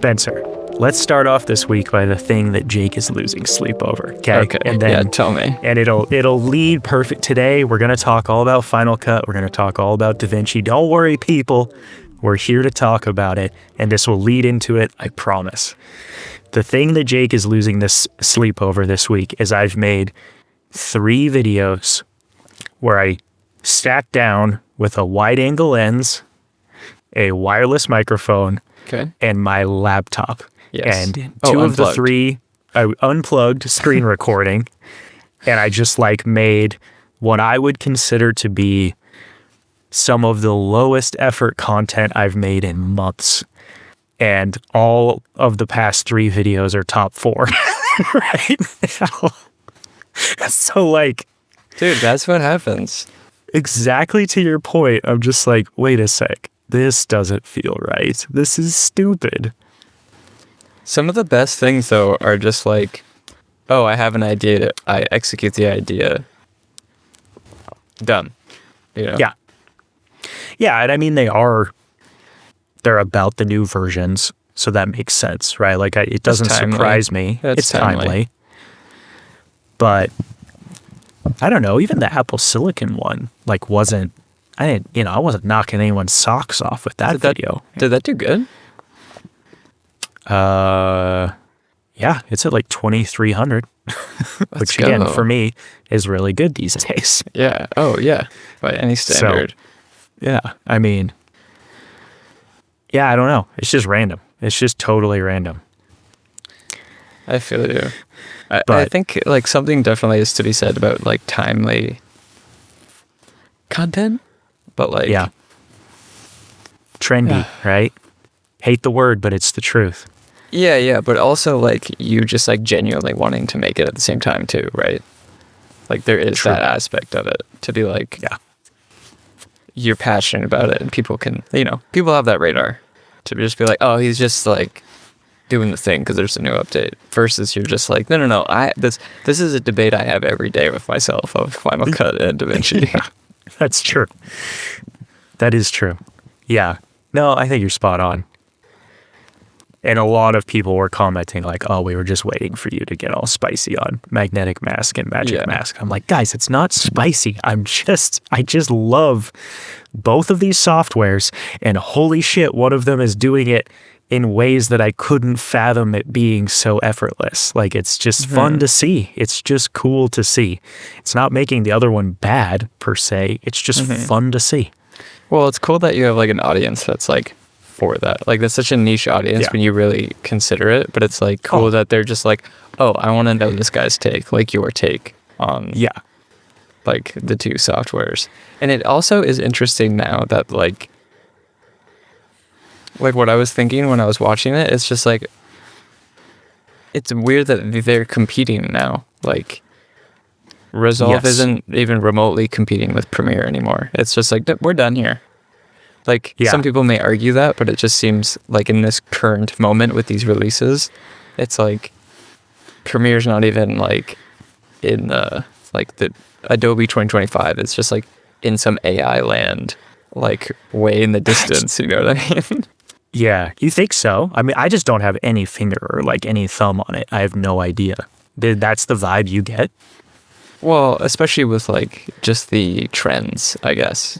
Spencer, let's start off this week by the thing that Jake is losing sleep over. Okay. And then, tell me. And it'll lead perfect. Today, we're going to talk all about Final Cut. We're going to talk all about DaVinci. Don't worry, people. We're here to talk about it, and this will lead into it, I promise. The thing that Jake is losing this sleep over this week is I've made 3 videos where I sat down with a wide-angle lens, a wireless microphone, and my laptop. Yes. And two of the 3, I unplugged screen recording, and I just made what I would consider to be some of the lowest effort content I've made in months. And all of the past 3 videos are top 4 right now. So dude, that's what happens. Exactly to your point. I'm just wait a sec. This doesn't feel right. This is stupid. Some of the best things, though, are just oh, I have an idea. I execute the idea. Done. You know? Yeah. Yeah, and I mean, they're about the new versions, so that makes sense, right? It doesn't surprise me. It's timely. But I don't know, even the Apple Silicon one, I wasn't knocking anyone's socks off with that video. Did that do good? Yeah, it's at 2,300, which again, for me, is really good these days. Yeah. Oh, yeah. By any standard. So, yeah, I mean, yeah, I don't know. It's just random. It's just totally random. I feel you. I think something definitely is to be said about timely content, but yeah, trendy, right? Hate the word, but it's the truth. Yeah, but also you just genuinely wanting to make it at the same time too, right? There is True. that aspect of it to be yeah, you're passionate about it, and people can, people have that radar to just be oh, he's just doing the thing because there's a new update, versus you're just no, this is a debate I have every day with myself of Final Cut and DaVinci. Yeah, that's true. That is true. Yeah. No, I think you're spot on. And a lot of people were commenting oh, we were just waiting for you to get all spicy on Magnetic Mask and Magic Mask. I'm guys, it's not spicy. I just love both of these softwares, and holy shit, one of them is doing it in ways that I couldn't fathom it being so effortless. It's just fun to see. It's just cool to see. It's not making the other one bad per se. It's just fun to see. Well, it's cool that you have an audience that's for that. That's such a niche audience when you really consider it, but it's cool that they're just oh, I want to know this guy's take, your take on the 2 softwares. And it also is interesting now that what I was thinking when I was watching it, it's just it's weird that they're competing now. Resolve isn't even remotely competing with Premiere anymore. It's just we're done here. Some people may argue that, but it just seems in this current moment with these releases, it's Premiere's not even in the Adobe 2025. It's just in some AI land, way in the distance. You know what I mean? Yeah, you think so? I mean, I just don't have any finger or any thumb on it. I have no idea. That's the vibe you get? Well, especially with just the trends, I guess.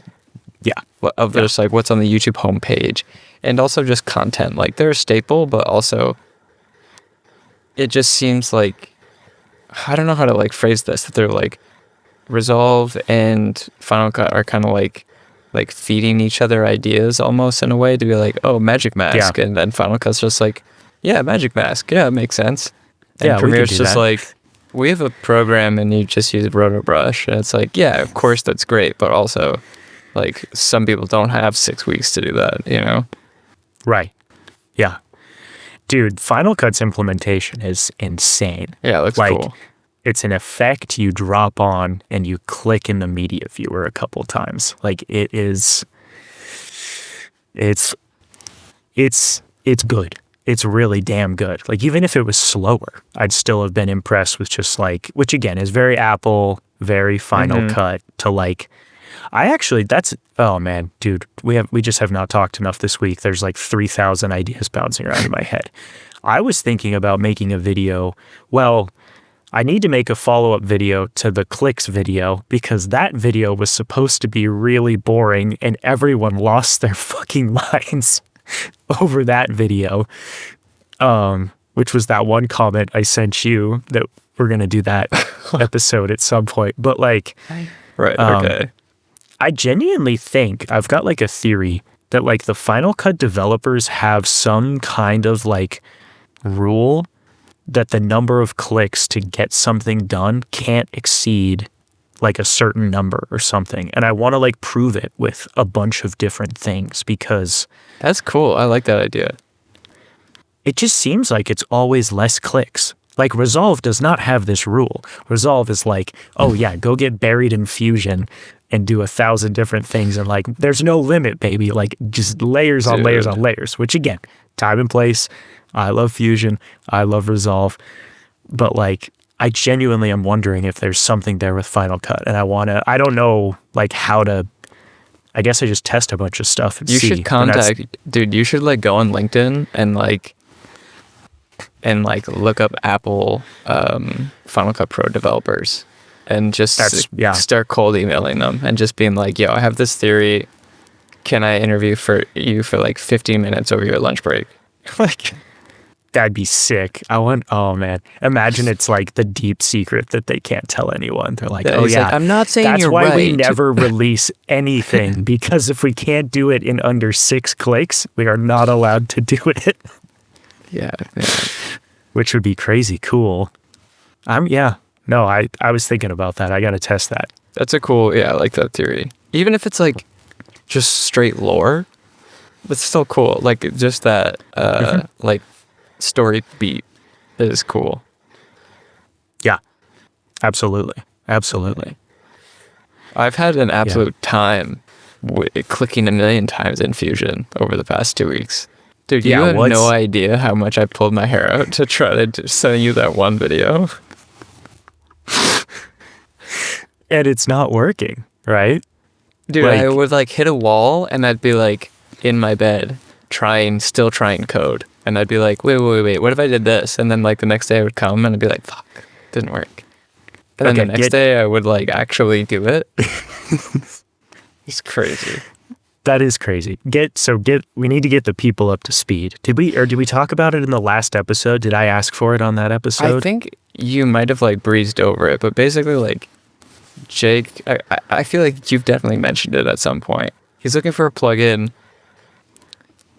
Yeah. Of just what's on the YouTube homepage, and also just content. They're a staple, but also it just seems I don't know how to phrase this, that they're Resolve and Final Cut are kind of feeding each other ideas almost, in a way, to be oh, Magic Mask, and then Final Cut's just yeah, Magic Mask, yeah, it makes sense. And Premiere's just we have a program and you just use Roto Brush, and it's yeah, of course that's great, but also some people don't have 6 weeks to do that, Right. Yeah. Dude, Final Cut's implementation is insane. Yeah, it looks cool. It's an effect you drop on and you click in the media viewer a couple times. It's good. It's really damn good. Even if it was slower, I'd still have been impressed with just which again is very Apple, very Final Cut, to Oh man, dude, we just have not talked enough this week. There's like 3,000 ideas bouncing around in my head. I was thinking about making a video. Well, I need to make a follow-up video to the clicks video because that video was supposed to be really boring and everyone lost their fucking minds over that video. Which was that one comment I sent you that we're going to do that episode at some point. But like, right, okay. I genuinely think I've got like a theory that like the Final Cut developers have some kind of like rule that the number of clicks to get something done can't exceed like a certain number or something. And I want to like prove it with a bunch of different things because that's cool. I like that idea. It just seems like it's always less clicks. Like Resolve does not have this rule. Resolve is like, oh yeah, go get buried in Fusion and do 1,000 different things. And like, there's no limit, baby. Like just layers on layers on layers, which again, time and place. I love Fusion. I love Resolve. But like, I genuinely am wondering if there's something there with Final Cut. And I don't know like how to, I guess I just test a bunch of stuff and you see. Should contact, dude, you should like go on LinkedIn and look up Apple Final Cut Pro developers and just start cold emailing them and just being like, yo, I have this theory. Can I interview for you for like 15 minutes over your lunch break? Like, that'd be sick. Oh man. Imagine it's like the deep secret that they can't tell anyone. They're like, like, I'm not saying that's you're why right. we never release anything because if we can't do it in under 6 clicks, we are not allowed to do it. Yeah. Which would be crazy cool. I was thinking about that. I got to test that. That's I like that theory. Even if it's like just straight lore, it's still cool. Like just that like story beat is cool. Yeah. Absolutely. Absolutely. I've had an absolute time clicking 1,000,000 times in Fusion over the past 2 weeks. Dude, you have no idea how much I pulled my hair out to try to send you that one video. And it's not working, right? Dude, I would like hit a wall and I'd be like in my bed still trying code. And I'd be like, wait, what if I did this? And then like the next day I would come and I'd be like, fuck, didn't work. And then the next day I would like actually do it. It's crazy. That is crazy. We need to get the people up to speed. Did we talk about it in the last episode? Did I ask for it on that episode? I think you might have like breezed over it, but basically like Jake, I feel like you've definitely mentioned it at some point. He's looking for a plugin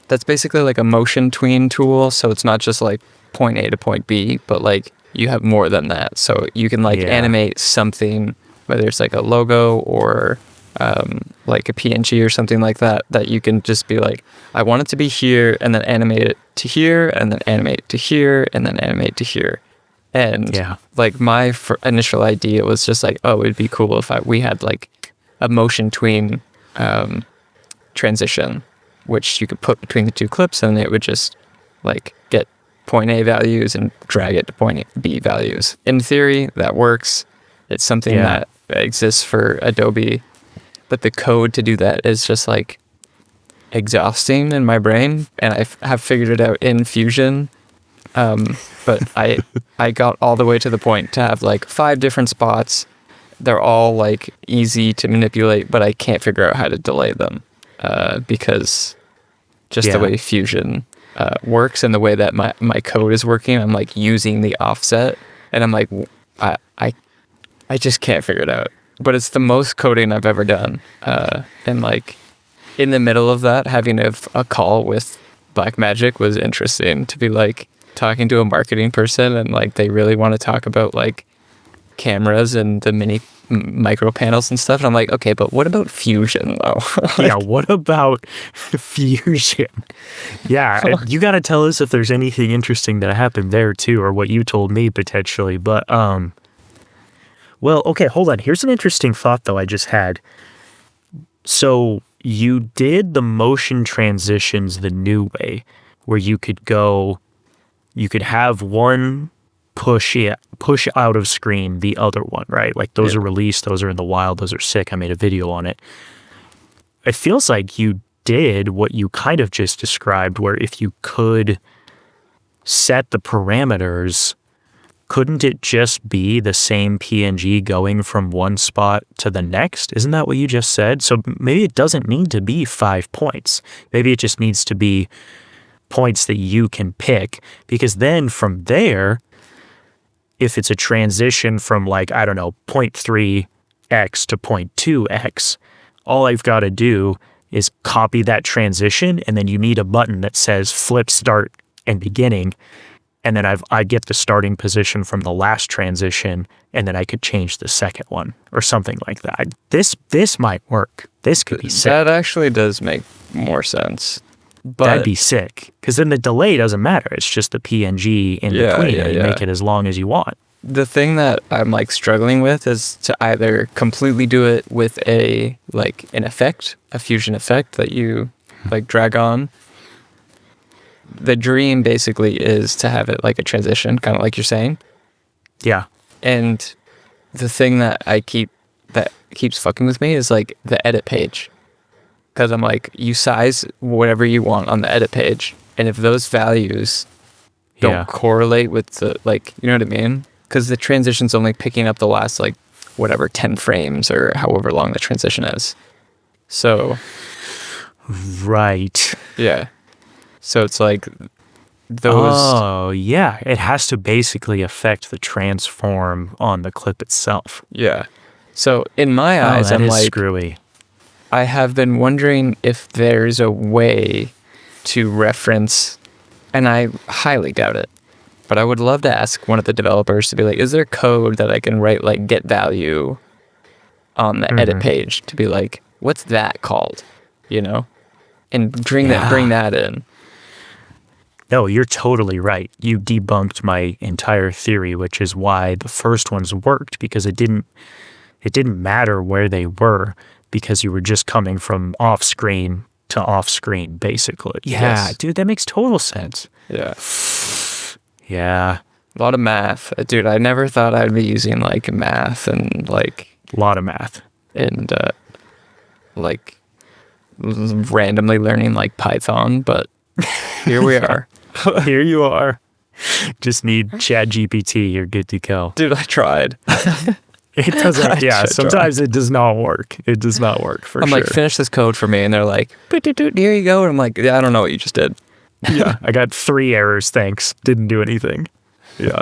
that's basically like a motion tween tool. So it's not just like point A to point B, but like you have more than that. So you can like animate something, whether it's like a logo or like a PNG or something like that you can just be like, I want it to be here and then animate it to here and then animate it to here and then animate to here. And like my initial idea was just like, oh, it'd be cool if we had like a motion tween transition, which you could put between the two clips and it would just like get point A values and drag it to point B values. In theory, that works. It's something that exists for Adobe. But the code to do that is just like exhausting in my brain, and I have figured it out in Fusion. But I got all the way to the point to have like 5 different spots. They're all like easy to manipulate, but I can't figure out how to delay them because just the way Fusion works and the way that my code is working, I'm like using the offset, and I'm like I just can't figure it out. But it's the most coding I've ever done. And like in the middle of that, having a call with Blackmagic was interesting to be like talking to a marketing person and like they really want to talk about like cameras and the micro panels and stuff. And I'm like, okay, but what about Fusion though? What about Fusion? You got to tell us if there's anything interesting that happened there too, or what you told me potentially. But well, okay, hold on. Here's an interesting thought, though, I just had. So you did the motion transitions the new way, where you could have one push out of screen the other one, right? Like those are released, those are in the wild, those are sick. I made a video on it. It feels like you did what you kind of just described, where if you could set the parameters, couldn't it just be the same PNG going from one spot to the next? Isn't that what you just said? So maybe it doesn't need to be 5 points. Maybe it just needs to be points that you can pick, because then from there, if it's a transition from like, I don't know, 0.3x to 0.2x, all I've got to do is copy that transition, and then you need a button that says flip start and beginning, and then I get the starting position from the last transition, and then I could change the second one or something like that. This might work. This could be sick. That actually does make more sense. But that'd be sick, because then the delay doesn't matter. It's just the PNG in between, and you make it as long as you want. The thing that I'm like struggling with is to either completely do it with an effect, a fusion effect that you like drag on. The dream basically is to have it like a transition, kind of like you're saying. Yeah. And the thing that keeps fucking with me is like the edit page. Because I'm like, you size whatever you want on the edit page, and if those values don't correlate with the, like, you know what I mean? Because the transition's only picking up the last, like, whatever, 10 frames or however long the transition is. So. Right. Yeah. So it's like those. Oh, yeah. It has to basically affect the transform on the clip itself. Yeah. So in my eyes, I'm like, screwy. I have been wondering if there's a way to reference, and I highly doubt it, but I would love to ask one of the developers to be like, is there code that I can write like get value on the edit page to be like, what's that called? You know? And bring that in. No, you're totally right. You debunked my entire theory, which is why the first ones worked, because it didn't matter where they were, because you were just coming from off screen to off screen, basically. Yeah, yes. Dude, that makes total sense. Yeah. Yeah. A lot of math. Dude, I never thought I'd be using like math and like... A lot of math. And like randomly learning like Python, but here we are. Here you are. Just need ChatGPT, you're good to go. Dude, I tried. It doesn't, sometimes it does not work. It does not work, for I'm sure. like, finish this code for me. And they're like, here you go. And I'm like, yeah, I don't know what you just did. Yeah, I got 3 errors, thanks. Didn't do anything. Yeah.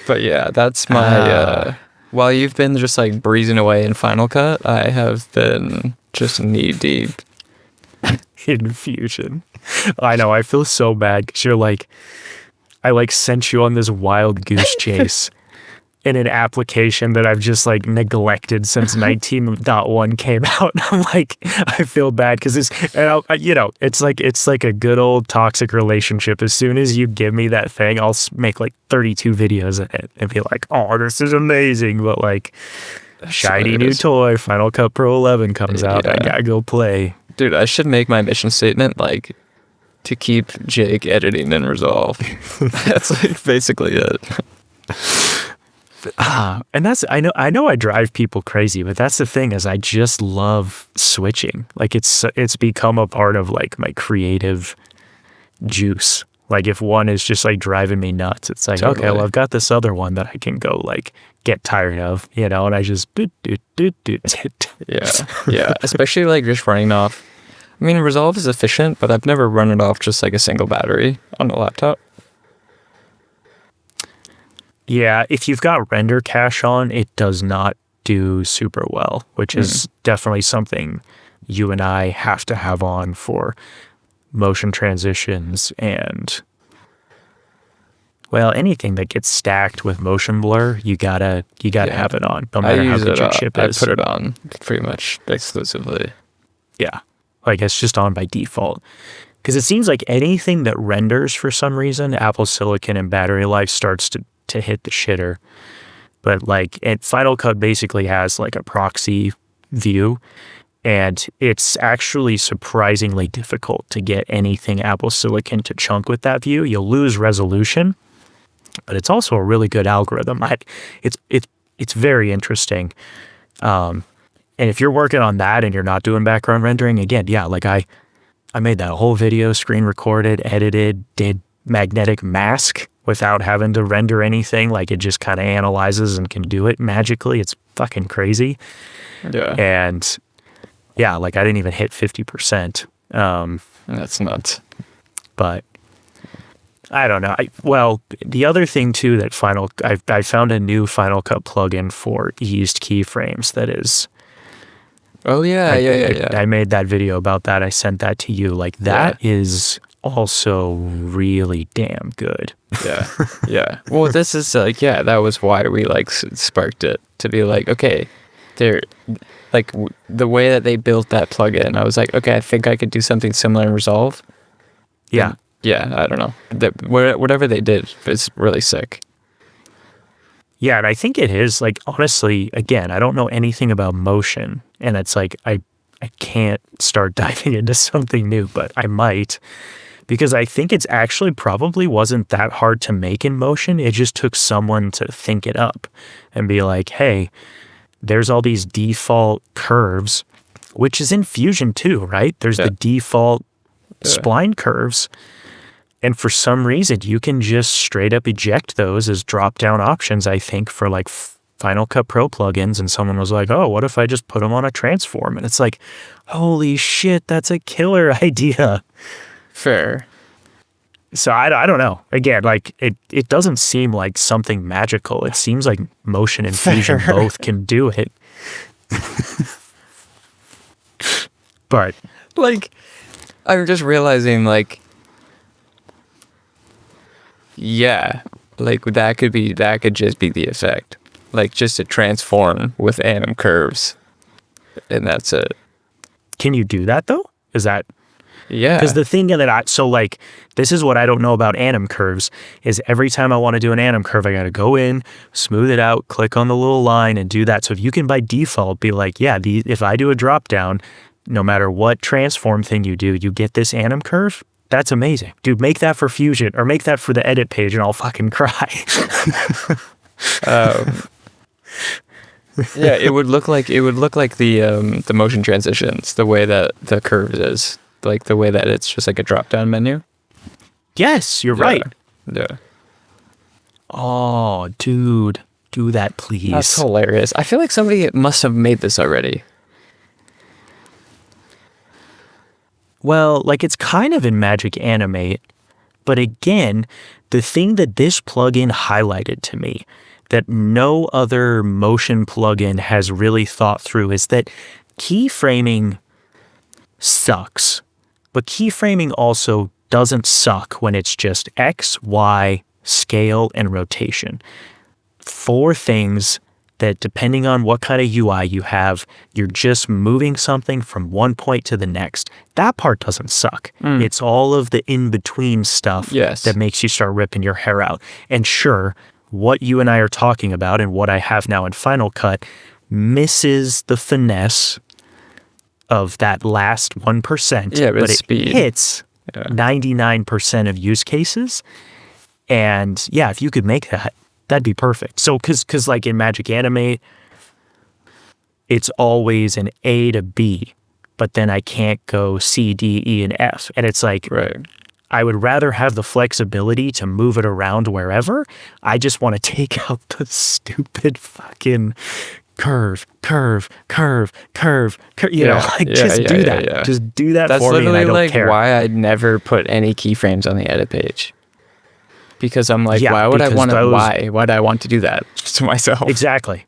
But yeah, that's my, while you've been just like breezing away in Final Cut, I have been just knee deep. In Fusion. I know, I feel so bad, because you're like, I like sent you on this wild goose chase in an application that I've just like neglected since 19.1 came out. I'm like, I feel bad, because it's like a good old toxic relationship. As soon as you give me that thing, I'll make like 32 videos in it and be like, oh, this is amazing. But like, shiny new toy, Final Cut Pro 11 comes out. I gotta go play. Dude, I should make my mission statement like to keep Jake editing in Resolve. That's like basically it. And that's, I know I drive people crazy, but that's the thing, is I just love switching. Like it's become a part of like my creative juice. Like if one is just like driving me nuts, it's like, okay, well, I've got this other one that I can go like get tired of, and I just Yeah. Especially like just running off. I mean, Resolve is efficient, but I've never run it off just like a single battery on a laptop. Yeah, if you've got render cache on, it does not do super well, which is definitely something you and I have to have on for motion transitions and, well, anything that gets stacked with motion blur, you gotta have it on, no matter how good your chip is. I put it on pretty much exclusively. Yeah, like it's just on by default. Because it seems like anything that renders for some reason, Apple Silicon and battery life starts to hit the shitter. But like Final Cut basically has like a proxy view, and it's actually surprisingly difficult to get anything Apple Silicon to chunk with that view. You'll lose resolution, but it's also a really good algorithm. It's very interesting. And if you're working on that and you're not doing background rendering, again, yeah, like I made that whole video, screen recorded, edited, did magnetic mask without having to render anything. Like it just kind of analyzes and can do it magically. It's fucking crazy. Yeah. And yeah, like I didn't even hit 50%. That's nuts. But I don't know. Well, the other thing too that I found a new Final Cut plugin for eased keyframes that is. Oh yeah, yeah. I made that video about that. I sent that to you. Like that is also really damn good. Yeah, yeah. Well, this is like, that was why we like sparked it to be like, okay, they're like the way that they built that plugin. I was like, okay, I think I could do something similar in Resolve. Yeah. And yeah, I don't know. Whatever they did is really sick. Yeah, and I think it is, like, honestly, again, I don't know anything about motion, and it's like, I can't start diving into something new, but I might, because I think it's actually probably wasn't that hard to make in motion. It just took someone to think it up and be like, hey, there's all these default curves, which is in Fusion too, right? There's the default spline curves. And for some reason, you can just straight up eject those as drop-down options, I think, for like Final Cut Pro plugins. And someone was like, oh, what if I just put them on a transform? And it's like, holy shit, that's a killer idea. Fair. So I don't know. Again, like it doesn't seem like something magical. It seems like motion and Fusion both can do it. But like, I'm just realizing, like, yeah, like that could just be the effect, like just a transform with anim curves, and that's it. Can you do that though? Is that? Yeah. Because the thing that this is what I don't know about anim curves is every time I want to do an anim curve, I got to go in, smooth it out, click on the little line and do that. So if you can by default be like, yeah, if I do a drop down, no matter what transform thing you do, you get this anim curve. That's amazing. Dude, make that for Fusion or make that for the edit page and I'll fucking cry. Yeah, it would look like the motion transitions, the way that the curves is, like the way that it's just like a drop down menu. Yes, you're right. Yeah. Oh, dude, do that please. That's hilarious. I feel like somebody must have made this already. Well, like it's kind of in Magic Animate, but again, the thing that this plugin highlighted to me that no other motion plugin has really thought through is that keyframing sucks, but keyframing also doesn't suck when it's just X, Y, scale, and rotation. 4 things that depending on what kind of UI you have, you're just moving something from one point to the next. That part doesn't suck. It's all of the in-between stuff that makes you start ripping your hair out. And sure, what you and I are talking about and what I have now in Final Cut misses the finesse of that last 1%, but it hits 99% of use cases. And yeah, if you could make that, that'd be perfect. So, cause like in Magic Animate, it's always an A to B, but then I can't go C, D, E, and F. And it's like, I would rather have the flexibility to move it around wherever. I just want to take out the stupid fucking curve, you know, like just do that. Yeah. Just do that for me and I don't care. That's literally like why I'd never put any keyframes on the edit page. Because I'm like, why would I want to? Why do I want to do that to myself? Exactly.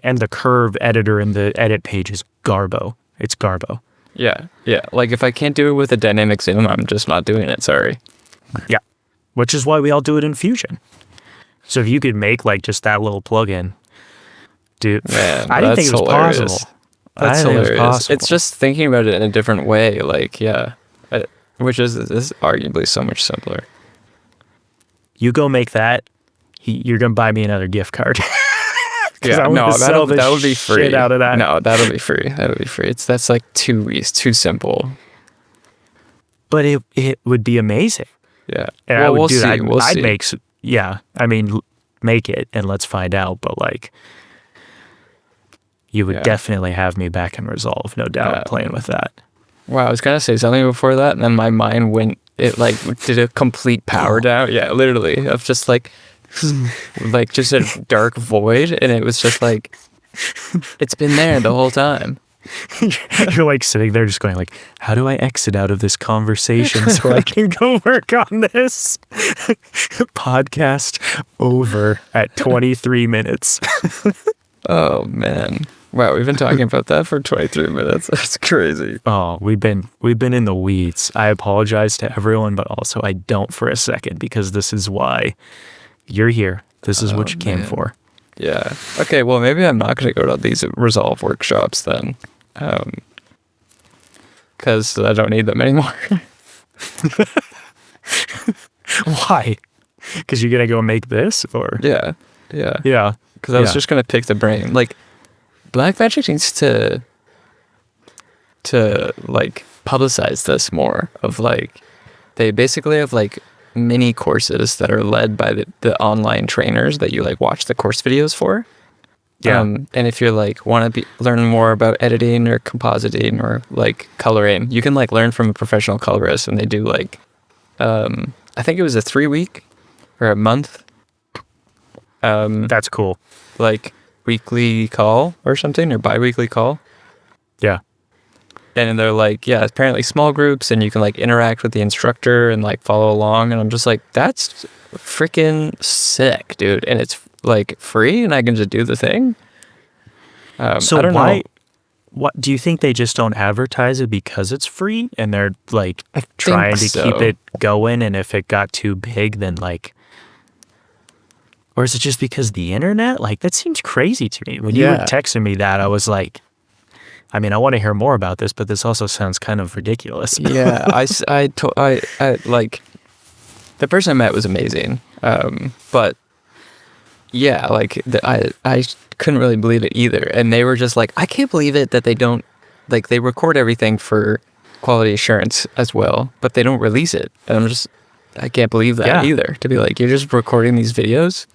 And the curve editor in the edit page is garbo. It's garbo. Yeah. Like if I can't do it with a dynamic zoom, I'm just not doing it. Sorry. Yeah. Which is why we all do it in Fusion. So if you could make like just that little plugin, dude, man, I didn't think it was hilarious. possible. That's hilarious. It's just thinking about it in a different way. Like, which is arguably so much simpler. You go make that, you're going to buy me another gift card. Yeah, no, that would be free. Out of that. No, that'll be free. That's like too simple. But it would be amazing. Yeah. And well, I'd yeah, I mean, make it and let's find out. But like, you would definitely have me back in Resolve, no doubt, playing with that. Wow, I was gonna say something before that, and then my mind went. It like did a complete power down. Yeah, literally, of just like just a dark void, and it was just like it's been there the whole time. You're like sitting there just going like, how do I exit out of this conversation so I can go work on this? Podcast over at 23 minutes. Oh man. Wow, we've been talking about that for 23 minutes. That's crazy. Oh, we've been in the weeds. I apologize to everyone, but also I don't for a second, because this is why you're here. This is what you came for. Yeah. Okay, well, maybe I'm not going to go to these Resolve workshops then. Because I don't need them anymore. Why? Because you're going to go make this? Or Yeah. Yeah. Because I was just going to pick the brain. Like, Blackmagic needs to like publicize this more. Of like, they basically have like mini courses that are led by the online trainers that you like watch the course videos for. Yeah. And if you're like want to learn more about editing or compositing or like coloring, you can like learn from a professional colorist, and they do like, I think it was a 3-week or a month. That's cool. Like weekly call or something, or bi-weekly call. Yeah. And they're like, yeah, apparently small groups, and you can like interact with the instructor and like follow along. And I'm just like, that's freaking sick, dude. And it's like free, and I can just do the thing. So I don't know. What do you think they just don't advertise it because it's free, and they're like trying to keep it going? And if it got too big, then like, or is it just because the internet? Like, that seems crazy to me. When you were texting me that, I was like, I mean, I want to hear more about this, but this also sounds kind of ridiculous. Yeah, I like, the person I met was amazing. But yeah, like I couldn't really believe it either. And they were just like, I can't believe it that they don't, like, they record everything for quality assurance as well, but they don't release it. And I can't believe that either. To be like, you're just recording these videos,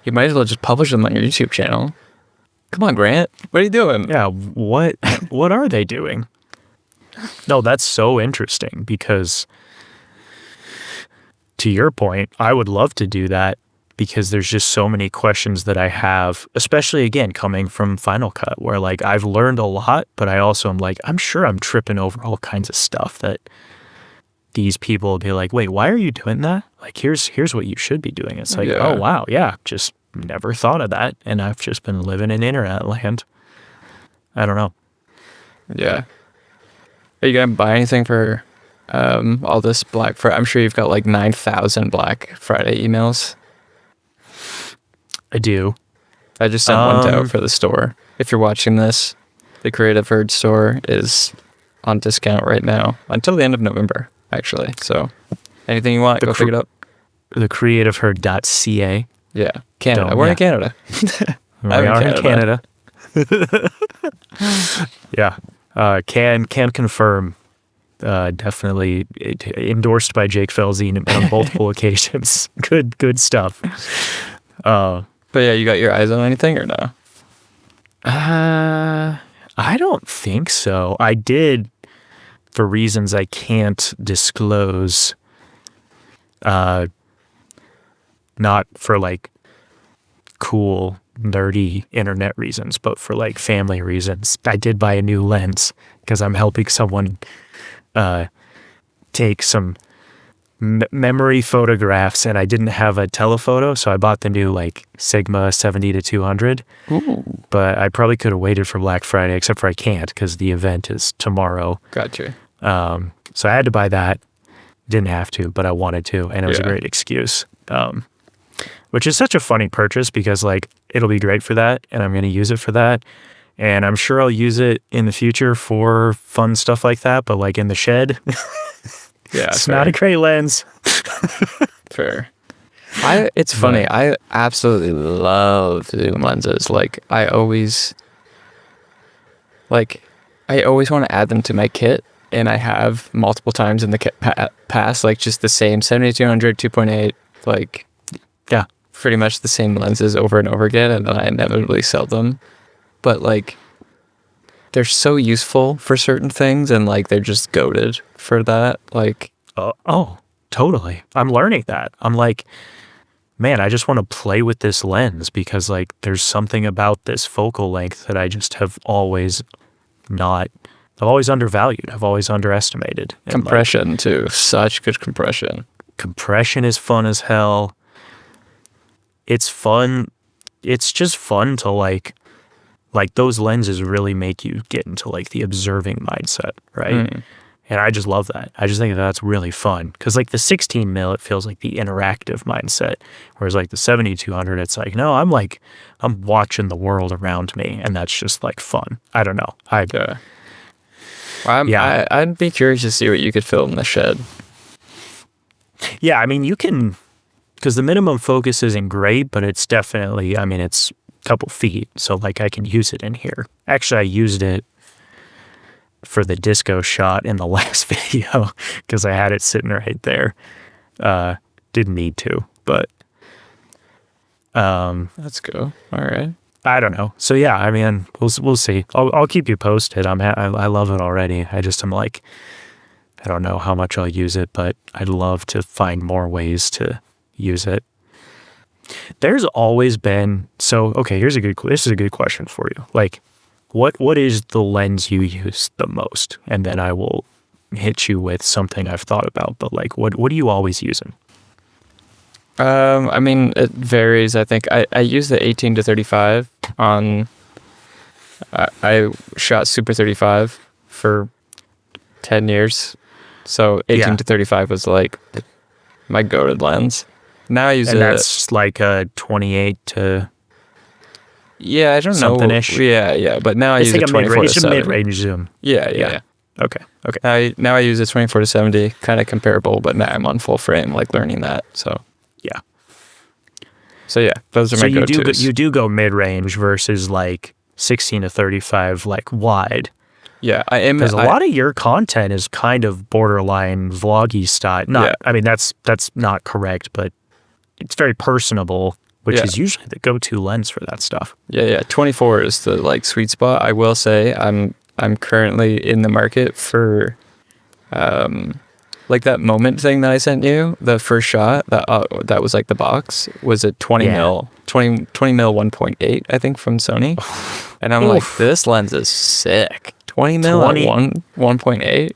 you might as well just publish them on your YouTube channel. Come on, Grant. What are you doing? Yeah, what are they doing? No, that's so interesting, because to your point, I would love to do that, because there's just so many questions that I have, especially again coming from Final Cut, where like I've learned a lot, but I also am like, I'm sure I'm tripping over all kinds of stuff that these people will be like, wait, why are you doing that? Like, here's what you should be doing. It's like, oh wow, yeah, just never thought of that, and I've just been living in internet land. I don't know. Yeah. Are you gonna buy anything for all this Black Friday? I'm sure you've got like 9,000 Black Friday emails. I do. I just sent one out for the store. If you're watching this, the Creative Herd store is on discount right now until the end of November, actually. So anything you want, go pick it up. The creativeherd.ca. Yeah, Canada. We're in Canada. We are in Canada. Yeah, can confirm. Definitely endorsed by Jake Felzine on multiple occasions. Good stuff. But yeah, you got your eyes on anything or no? I don't think so. I did, for reasons I can't disclose. Not for like cool, nerdy internet reasons, but for like family reasons. I did buy a new lens because I'm helping someone take some memory photographs, and I didn't have a telephoto, so I bought the new like Sigma 70-200. Ooh. But I probably could have waited for Black Friday, except for I can't because the event is tomorrow. Gotcha. So I had to buy that. Didn't have to, but I wanted to, and it was a great excuse. Which is such a funny purchase, because like it'll be great for that, and I'm going to use it for that, and I'm sure I'll use it in the future for fun stuff like that. But like in the shed, it's not a great lens. Fair. It's funny. I absolutely love zoom lenses. Like I always want to add them to my kit, and I have multiple times in the kit past, like just the same 70-200, 2.8, like Yeah. pretty much the same lenses over and over again, and then I inevitably sell them. But like, they're so useful for certain things, and like they're just goated for that. Like, Oh, totally. I'm learning that. I'm like, man, I just want to play with this lens because like there's something about this focal length that I just have always not. I've always undervalued. I've always underestimated. And, compression too, such good compression. compression is fun as hell. It's fun. It's just fun to like those lenses really make you get into like the observing mindset, right? And I just love that. I just think that's really fun because like the 16 mil, it feels like the interactive mindset, whereas like the 7200, it's like, no, I'm watching the world around me, and that's just like fun. I don't know. I'd be curious to see what you could film in the shed. Yeah, I mean, you can, because the minimum focus isn't great, but it's definitely, I mean, it's a couple feet, so like I can use it in here. Actually, I used it for the disco shot in the last video because I had it sitting right there. Didn't need to, but Let's go. All right. I don't know. So yeah, I mean, we'll see. I'll keep you posted. I love it already. I'm like, I don't know how much I'll use it, but I'd love to find more ways to use it. There's always been, so okay, this is a good question for you. Like, what is the lens you use the most? And then I will hit you with something I've thought about. But like, what are you always using? I mean, it varies. I think I use the 18 to 35 on. I shot Super 35 for 10 years, so 18 to 35 was like my go-to lens. Now I use and that's like a 28 to. Yeah, I don't know. Something-ish. Yeah. But now I use like a 24 to it's a 70. mid-range zoom. Yeah. Okay. Now I use a 24 to 70, kind of comparable, but now I'm on full frame, like learning that. So yeah. So yeah, those are my go-tos. You do go mid-range versus like 16 to 35, like wide. Yeah, I am. Because a lot of your content is kind of borderline vloggy style. I mean, that's not correct, but it's very personable, which is usually the go-to lens for that stuff. Yeah. 24 is the like sweet spot. I will say I'm currently in the market for like that moment thing that I sent you, the first shot that was like the box was a 20 mil 1.8, I think, from Sony. And I'm like, this lens is sick. 20 mil at 1.8.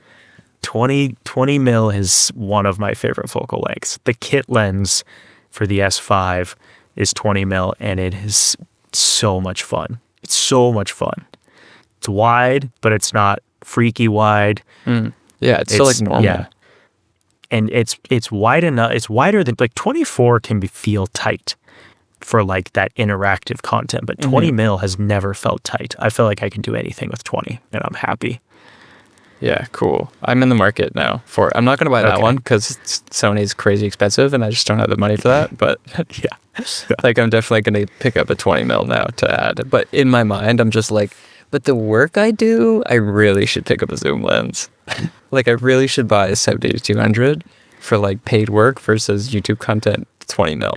20 mil is one of my favorite focal lengths. The kit lens for the S5 is 20 mil, and it is so much fun. It's so much fun. It's wide, but it's not freaky wide. Yeah, it's still like normal. Yeah. And it's wide enough. It's wider than like 24 can feel tight for like that interactive content, but 20 mil has never felt tight. I feel like I can do anything with 20, and I'm happy. Yeah, cool. I'm in the market now for it. I'm not going to buy that one because Sony's crazy expensive, and I just don't have the money for that. But like I'm definitely going to pick up a 20 mil now to add. But in my mind, I'm just like, but the work I do, I really should pick up a zoom lens. Like I really should buy a 70-200 for like paid work versus YouTube content 20 mil.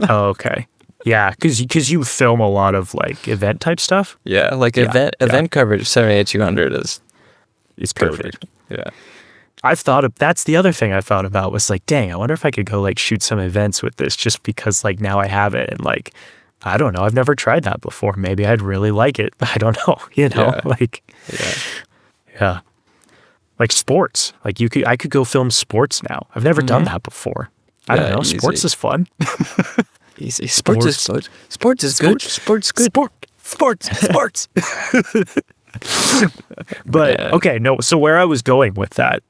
Oh, okay. Yeah, because you film a lot of like event type stuff. Yeah, like event coverage 78-200 is perfect. Yeah. That's the other thing I thought about was like, dang, I wonder if I could go like shoot some events with this just because like now I have it, and like, I don't know, I've never tried that before. Maybe I'd really like it. I don't know, yeah. Like sports, like I could go film sports now. I've never done that before. I don't know. Easy. Sports is fun. Easy. Sports is good. Sports is good. Sports good. Sports. But okay, no. So where I was going with that,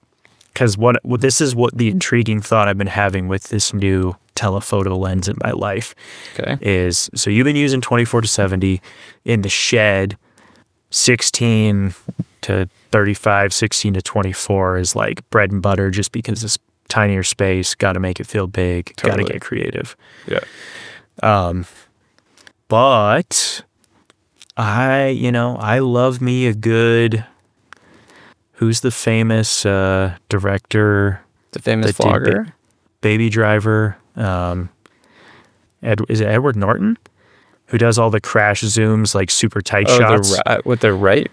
because this is what the intriguing thought I've been having with this new telephoto lens in my life. Okay. Is so you've been using 24 to 70 in the shed, 16 to 35, 16 to 24 is like bread and butter, just because it's tinier space. Got to make it feel big. Got to get creative. Yeah. But I love me a good. Who's the famous director? The famous vlogger? Baby Driver. Is it Edward Norton? Who does all the crash zooms, like super tight Oh, shots? with the Wright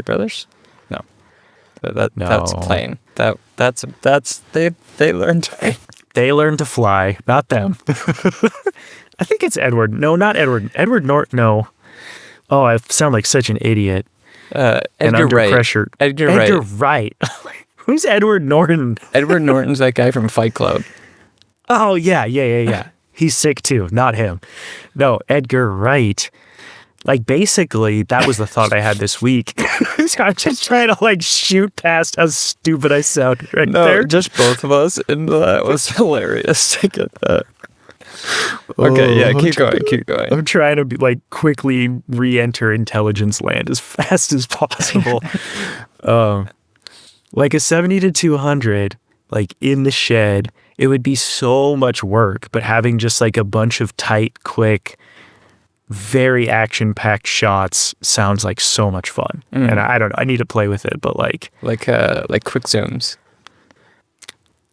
brothers? No, that's No. plane. That's they learned. They learned to fly, not them. I think it's Edward. No, not Edward. Edward Norton. No. Oh, I sound like such an idiot. And Edgar under Wright. pressure. Edgar Wright. Who's Edward Norton? Edward Norton's that guy from Fight Club. Oh, yeah. He's sick too, not him. No, Edgar Wright. Like, basically, that was the thought I had this week. So I'm just trying to, like, shoot past how stupid I sounded right there. Just both of us, and that was hilarious to get that. Okay, yeah, keep going. I'm trying to, like, quickly re-enter intelligence land as fast as possible. Like, a 70 to 200, like, in the shed, it would be so much work, but having just, like, a bunch of tight, quick, very action-packed shots sounds like so much fun. And I don't know, I need to play with it, but like quick zooms,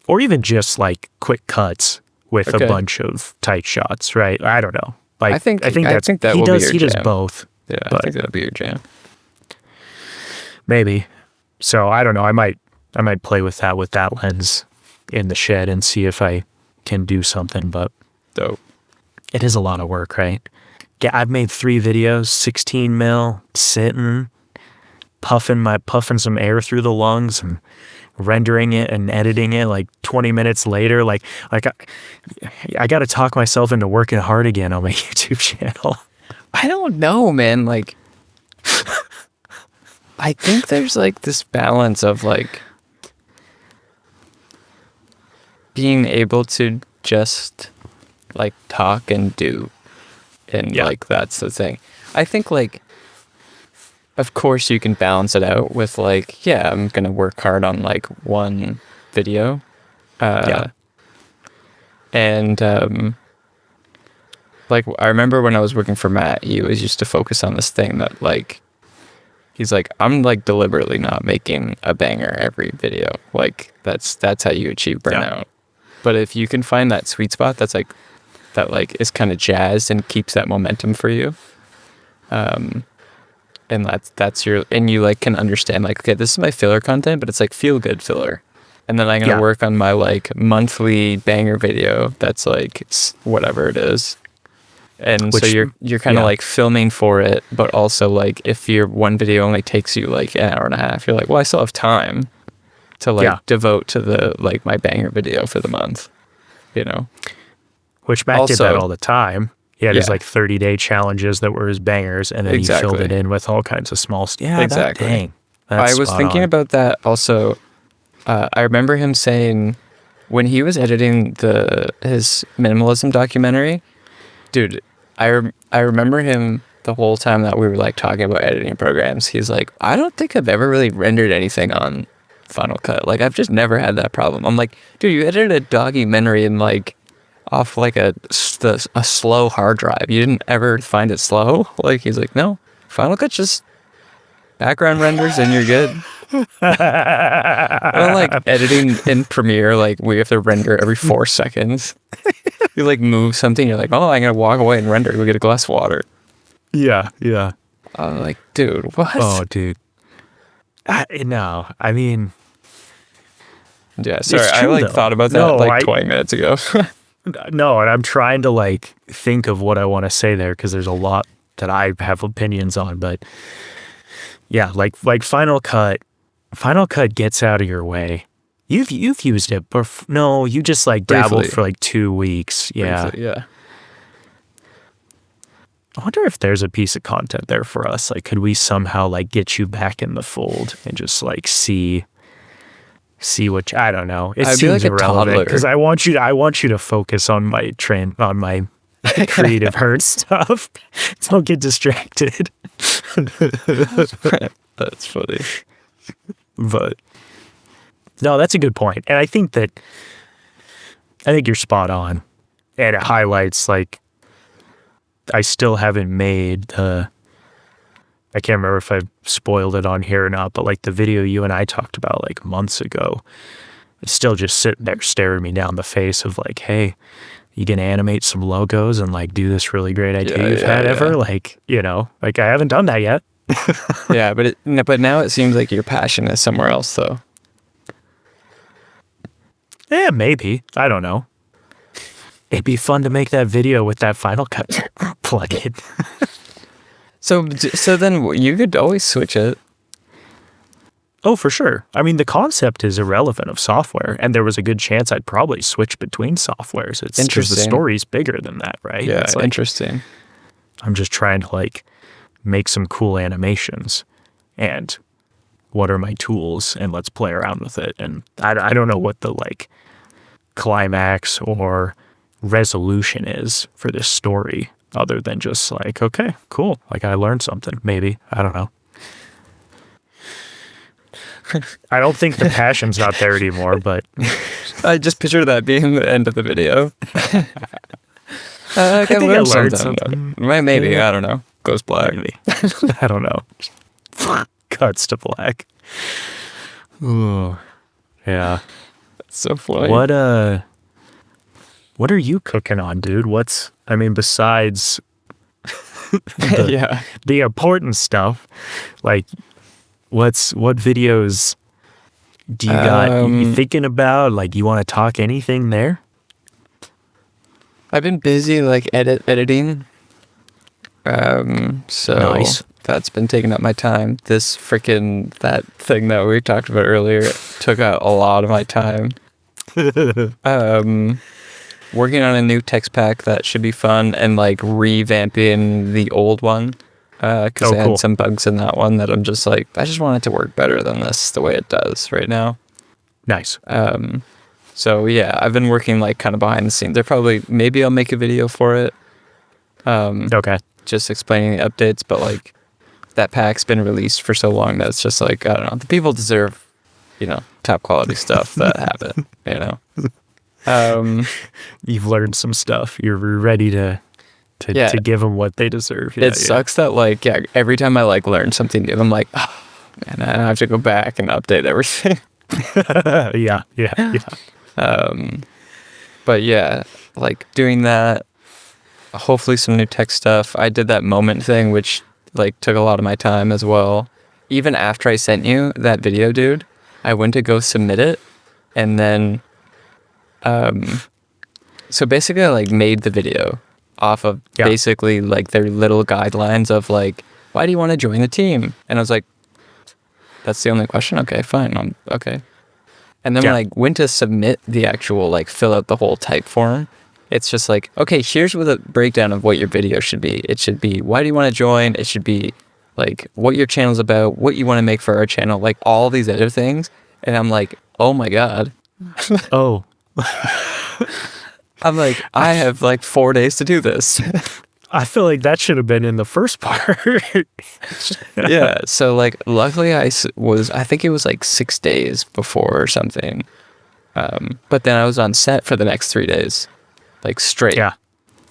or even just like quick cuts with a bunch of tight shots, right? I don't know. Like, I think that he does both. Yeah, I think that'll be your jam. Maybe. So I don't know. I might play with that lens in the shed and see if I can do something. But dope. It is a lot of work, right? Yeah, I've made 3 videos, 16 mil, sitting, puffing some air through the lungs and rendering it and editing it like 20 minutes later. Like I got to talk myself into working hard again on my YouTube channel. I don't know, man. Like, I think there's like this balance of like being able to just like talk and do. And like, that's the thing. I think like, of course you can balance it out with like, yeah, I'm going to work hard on like one video. And like, I remember when I was working for Matt, he always used to focus on this thing that like, he's like, I'm like deliberately not making a banger every video. Like that's how you achieve burnout. Yeah. But if you can find that sweet spot, that's like, that like is kind of jazzed and keeps that momentum for you. And that's your, and you like can understand like, okay, this is my filler content, but it's like feel good filler. And then I'm going to work on my like monthly banger video. That's like, it's whatever it is. And so you're kind of like filming for it, but also like if your one video only takes you like an hour and a half, you're like, well, I still have time to like devote to the, like my banger video for the month, you know? Which Matt did that all the time. He had his like 30-day challenges that were his bangers, and then he filled it in with all kinds of small stuff. Yeah, exactly. I was thinking about that also. I remember him saying when he was editing his minimalism documentary, dude, I remember him the whole time that we were like talking about editing programs. He's like, I don't think I've ever really rendered anything on Final Cut. Like, I've just never had that problem. I'm like, dude, you edited a documentary in like off like a slow hard drive. You didn't ever find it slow? Like, he's like, no, Final Cut just background renders and you're good. Well, like editing in Premiere, like we have to render every 4 seconds. You like move something, you're like, oh, I'm gonna walk away and render. Go get a glass of water. Yeah. I'm like, dude, what? Oh, dude. No, I mean, yeah. Sorry, I like thought about that 20 minutes ago. No, and I'm trying to like think of what I want to say there because there's a lot that I have opinions on, but yeah, like Final Cut gets out of your way. You've used it, but no, you just like dabbled for like 2 weeks. Yeah. Briefly, yeah. I wonder if there's a piece of content there for us. Like, could we somehow like get you back in the fold and just like see what I don't know. It seems like irrelevant because I want you to focus on my creative hurt stuff. Don't get distracted. That's funny. But no, that's a good point. And I think you're spot on. And it highlights like I still haven't made I can't remember if I spoiled it on here or not, but like the video you and I talked about like months ago, it's still just sitting there staring me down the face of like, hey, you can animate some logos and like do this really great idea you've had ever. Yeah. Like, you know, like I haven't done that yet. Yeah, but now it seems like your passion is somewhere else, though. Yeah, maybe. I don't know. It'd be fun to make that video with that Final Cut plugin. So then you could always switch it. Oh, for sure. I mean, the concept is irrelevant of software, and there was a good chance I'd probably switch between softwares. It's because the Interesting. story's bigger than that, right? Yeah, It's like, interesting. I'm just trying to like make some cool animations, and what are my tools, and let's play around with it. And I don't know what the like climax or resolution is for this story, other than just like, okay, cool. Like I learned something, maybe. I don't know. I don't think the passion's not there anymore, but I just picture that being the end of the video. I think I learned learned something. Maybe, Yeah. I don't know. Goes black. maybe. I don't know. Cuts to black. Ooh. Yeah. So funny. What are you cooking on, dude? I mean, besides Yeah. the important stuff, like what videos do you got you thinking about? Like, you want to talk anything there? I've been busy like editing. So Nice. that's been taking up my time. That thing that we talked about earlier took out a lot of my time. Working on a new text pack that should be fun, and like revamping the old one because I cool. had some bugs in that one that I'm just like, I just want it to work better than this the way it does right now. Nice. So yeah, I've been working like kind of behind the scenes. Maybe I'll make a video for it. Okay. Just explaining the updates, but like that pack's been released for so long that it's just like, I don't know, the people deserve, top quality stuff that happen, You've learned some stuff. You're ready to give them what they deserve. It sucks that like, every time I like learn something new, I'm like, oh man, I have to go back and update everything. Yeah. But yeah, like doing that, hopefully some new tech stuff. I did that moment thing, which like took a lot of my time as well. Even after I sent you that video, dude, I went to go submit it, and then so basically I like made the video off of basically like their little guidelines of like, why do you want to join the team? And I was like, that's the only question? Okay, fine. Okay. And then when I went to submit the actual, like, fill out the whole type form, it's just like, okay, here's what the breakdown of what your video should be. It should be, why do you want to join? It should be, like, what your channel's about, what you want to make for our channel, like, all these other things. And I'm like, oh, my God. Oh. I'm like, I have, like, 4 days to do this. I feel like that should have been in the first part. Yeah. So like, luckily I think it was like 6 days before or something. But then I was on set for the next 3 days, like straight. Yeah.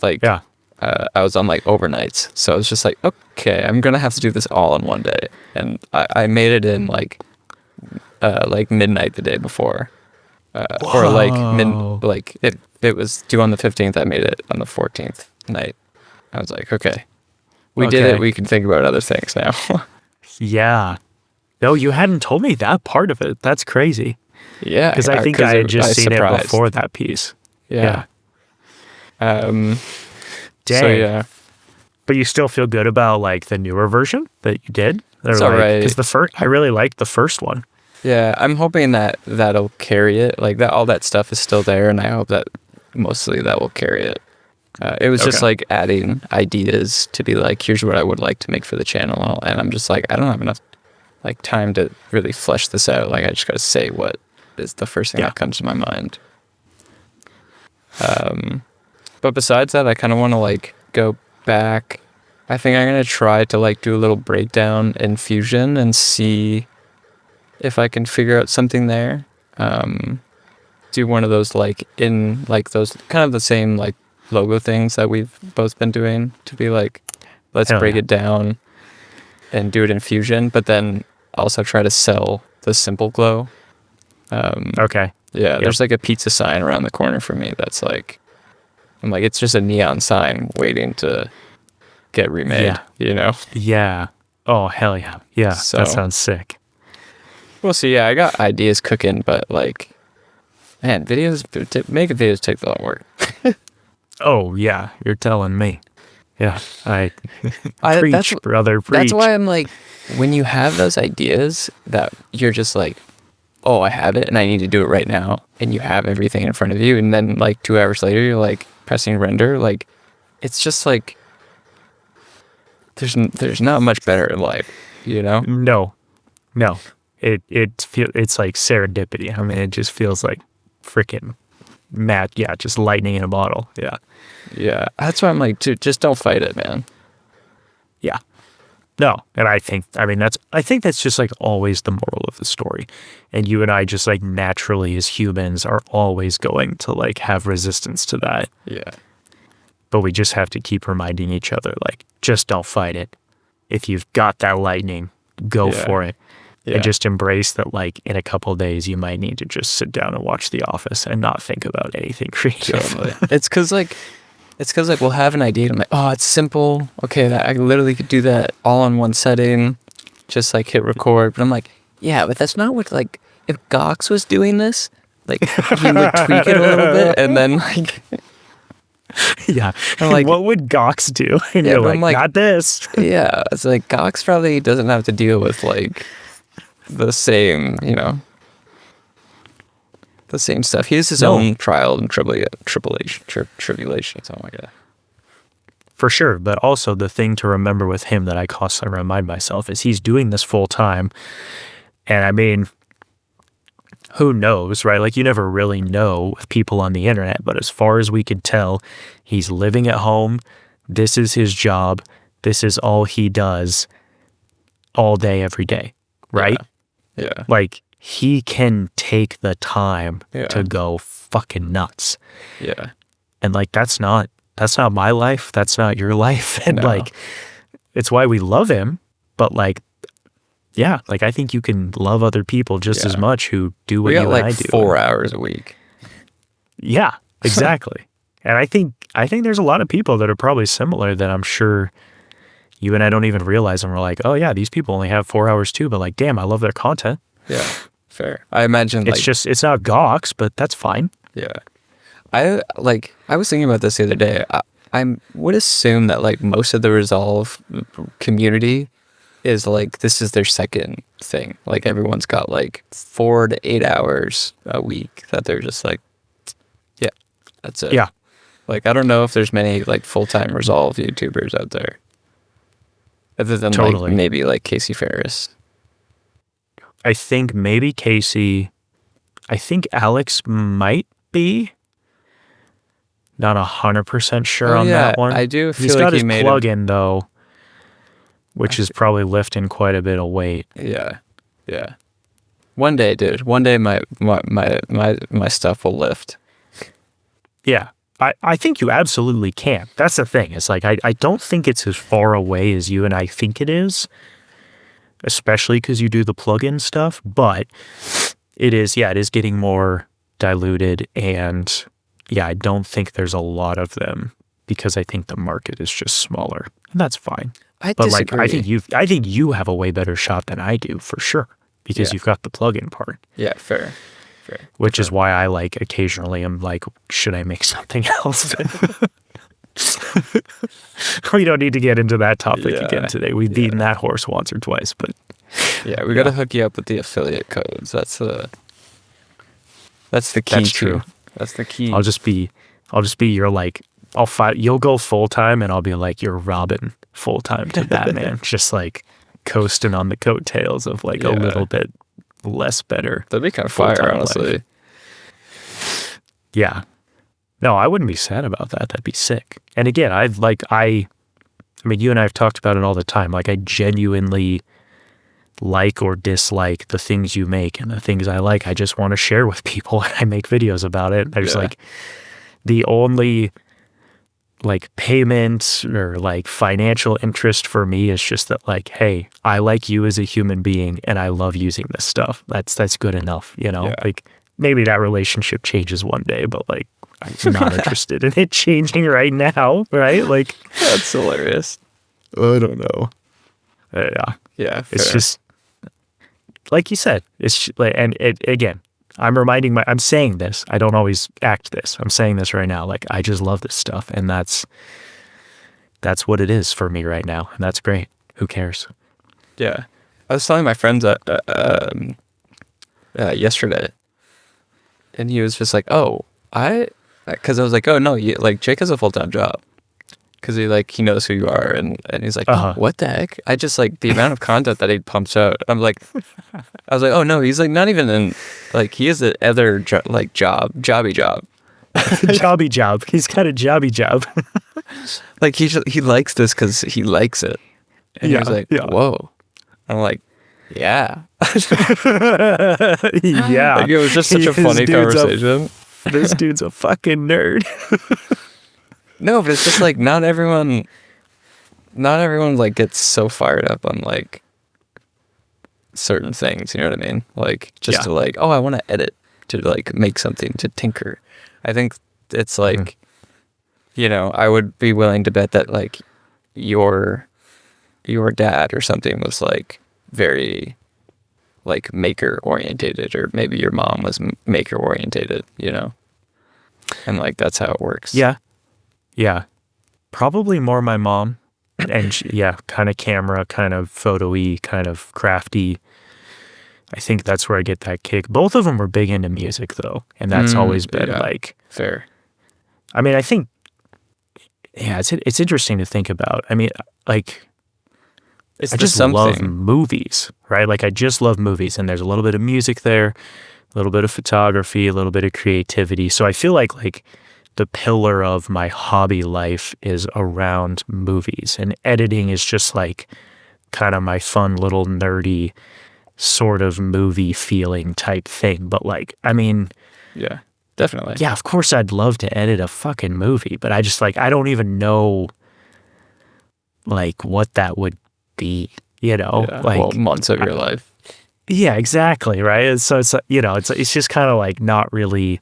Like, I was on like overnights. So I was just like, okay, I'm going to have to do this all in one day. And I made it in like midnight the day before, or like it was due on the 15th. I made it on the 14th night. I was like, okay, we did it. We can think about other things now. Yeah. No, you hadn't told me that part of it. That's crazy. Yeah. Because I think I had just seen it before that piece. Yeah. Dang. So, yeah. But you still feel good about like the newer version that you did? It's all right. Because I really liked the first one. Yeah. I'm hoping that that'll carry it. Like that, all that stuff is still there. And I hope that mostly that will carry it. It was just like adding ideas to be like, here's what I would like to make for the channel. And I'm just like, I don't have enough like time to really flesh this out. Like I just got to say what is the first thing that comes to my mind. But besides that, I kind of want to like go back. I think I'm going to try to like do a little breakdown in Fusion and see if I can figure out something there. Do one of those like in like those kind of the same like logo things that we've both been doing, to be like, let's break it down and do it in Fusion, but then also try to sell the Simple Glow. Okay. Yeah, there's like a pizza sign around the corner for me that's like, I'm like, it's just a neon sign waiting to get remade, Yeah. you know? Yeah. Oh, hell yeah. Yeah, So- that sounds sick. We'll see. Yeah, I got ideas cooking, but like, man, making videos take a lot of work. Oh, yeah, you're telling me. Yeah, preach, that's, brother, preach. That's why I'm like, when you have those ideas that you're just like, oh, I have it and I need to do it right now, and you have everything in front of you, and then like 2 hours later, you're like pressing render, like, it's just like, there's not much better in life, you know? No. It's like serendipity. I mean, it just feels like freaking just lightning in a bottle. Yeah. Yeah. That's why I'm like, dude, just don't fight it, man. Yeah. No. And I think that's just like always the moral of the story. And you and I just like naturally as humans are always going to like have resistance to that. Yeah. But we just have to keep reminding each other, like, just don't fight it. If you've got that lightning, go for it. Yeah. And just embrace that, like, in a couple of days, you might need to just sit down and watch The Office and not think about anything creative. Totally. It's because we'll have an idea and I'm like, oh, it's simple. Okay, I literally could do that all in one setting. Just like hit record. But I'm like, yeah, but that's not what, like, if Gox was doing this, like, he would tweak it a little bit and then like, Yeah. I'm like, what would Gox do? And Yeah, you're but I'm like, like- not this. yeah, it's like Gox probably doesn't have to deal with like the same, you know, the same stuff. He has his No. own trial and tribulations. Oh my god. For sure. But also the thing to remember with him that I constantly remind myself is he's doing this full time. And I mean, who knows, right? Like you never really know with people on the internet, but as far as we could tell, he's living at home. This is his job. This is all he does all day, every day, right? Yeah. Like he can take the time Yeah. to go fucking nuts. Yeah. And like, that's not my life. That's not your life. And No. like, it's why we love him. But like, yeah, like I think you can love other people just as Yeah. much who do what We you got and like I do. 4 hours a week. Yeah, exactly. And I think there's a lot of people that are probably similar that I'm sure you and I don't even realize, and we're like, oh yeah, these people only have 4 hours too, but like, damn, I love their content. Yeah. Fair. I imagine It's just, it's not Gox, but that's fine. yeah. I was thinking about this the other day. I would assume that like most of the Resolve community is like this is their second thing. Like everyone's got like 4 to 8 hours a week that they're just like, yeah, that's it. Yeah. Like I don't know if there's many like full-time Resolve YouTubers out there, other than Totally. like maybe like Casey Ferris. I think maybe Casey, I think Alex might be. Not 100% sure on that one. I do feel He's like got he his made plug-in though, which is probably lifting quite a bit of weight. Yeah, yeah. One day, dude. One day, my stuff will lift. Yeah, I think you absolutely can. That's the thing. It's like I don't think it's as far away as you and I think it is, especially because you do the plug-in stuff. But it is, yeah, it is getting more diluted, and yeah, I don't think there's a lot of them because I think the market is just smaller, and that's fine. I But disagree. like, I think you have a way better shot than I do for sure because Yeah. you've got the plug-in part, Yeah, fair. which is why I like occasionally am like, should I make something else? We don't need to get into that topic Yeah. again today. We've beaten that horse once or twice, but Yeah, we got to hook you up with the affiliate codes. That's the key. That's true. That's the key. I'll just be your like, you'll go full time and I'll be like your Robin full time to Batman, just like coasting on the coattails of like a Yeah. little bit less better. That'd be kind of full-time fire, life. honestly. Yeah. No, I wouldn't be sad about that. That'd be sick. And again, I mean, you and I have talked about it all the time. Like I genuinely like or dislike the things you make, and the things I like, I just want to share with people. I make videos about it. There's Yeah. like the only like payment or like financial interest for me is just that like, hey, I like you as a human being and I love using this stuff. That's good enough, you know? Yeah. Like maybe that relationship changes one day, but like I'm not interested in it changing right now, right? Like, That's hilarious. I don't know. Yeah. Yeah, It's fair. just, like you said, it's like, and again, I'm saying this. I don't always act this. I'm saying this right now. Like, I just love this stuff. And that's what it is for me right now. And that's great. Who cares? Yeah. I was telling my friends yesterday, and he was just like, "Oh, because I was like, oh no, like Jake has a full-time job, because he knows who you are, and he's like, oh, what the heck? I just like the amount of content that he pumps out. I was like, oh no, he's like not even in, like he has the other jobby job. Jobby job. He's got a jobby job. Like he likes this because he likes it, and he was like, whoa. I'm like, yeah. Yeah. Like, it was just such a funny conversation. This dude's a fucking nerd. No, but it's just like not everyone like gets so fired up on like certain things, you know what I mean? Like just to like, oh, I want to edit, to like make something, to tinker. I think it's like, you know, I would be willing to bet that like your dad or something was like very like maker orientated, or maybe your mom was maker orientated, you know? And like that's how it works. Yeah. Probably more my mom. And kind of camera, kind of photo-y, kind of crafty. I think that's where I get that kick. Both of them were big into music though. And that's always been like fair. I mean, I think it's interesting to think about. I mean, like I just love movies, right? Like I just love movies, and there's a little bit of music there, a little bit of photography, a little bit of creativity. So I feel like the pillar of my hobby life is around movies, and editing is just like kind of my fun little nerdy sort of movie feeling type thing. But like, I mean, yeah, definitely. Yeah, of course I'd love to edit a fucking movie, but I just like, I don't even know like what that would be, you know, like, well, months of your life. Yeah, exactly. Right. So it's, you know, it's just kind of like not really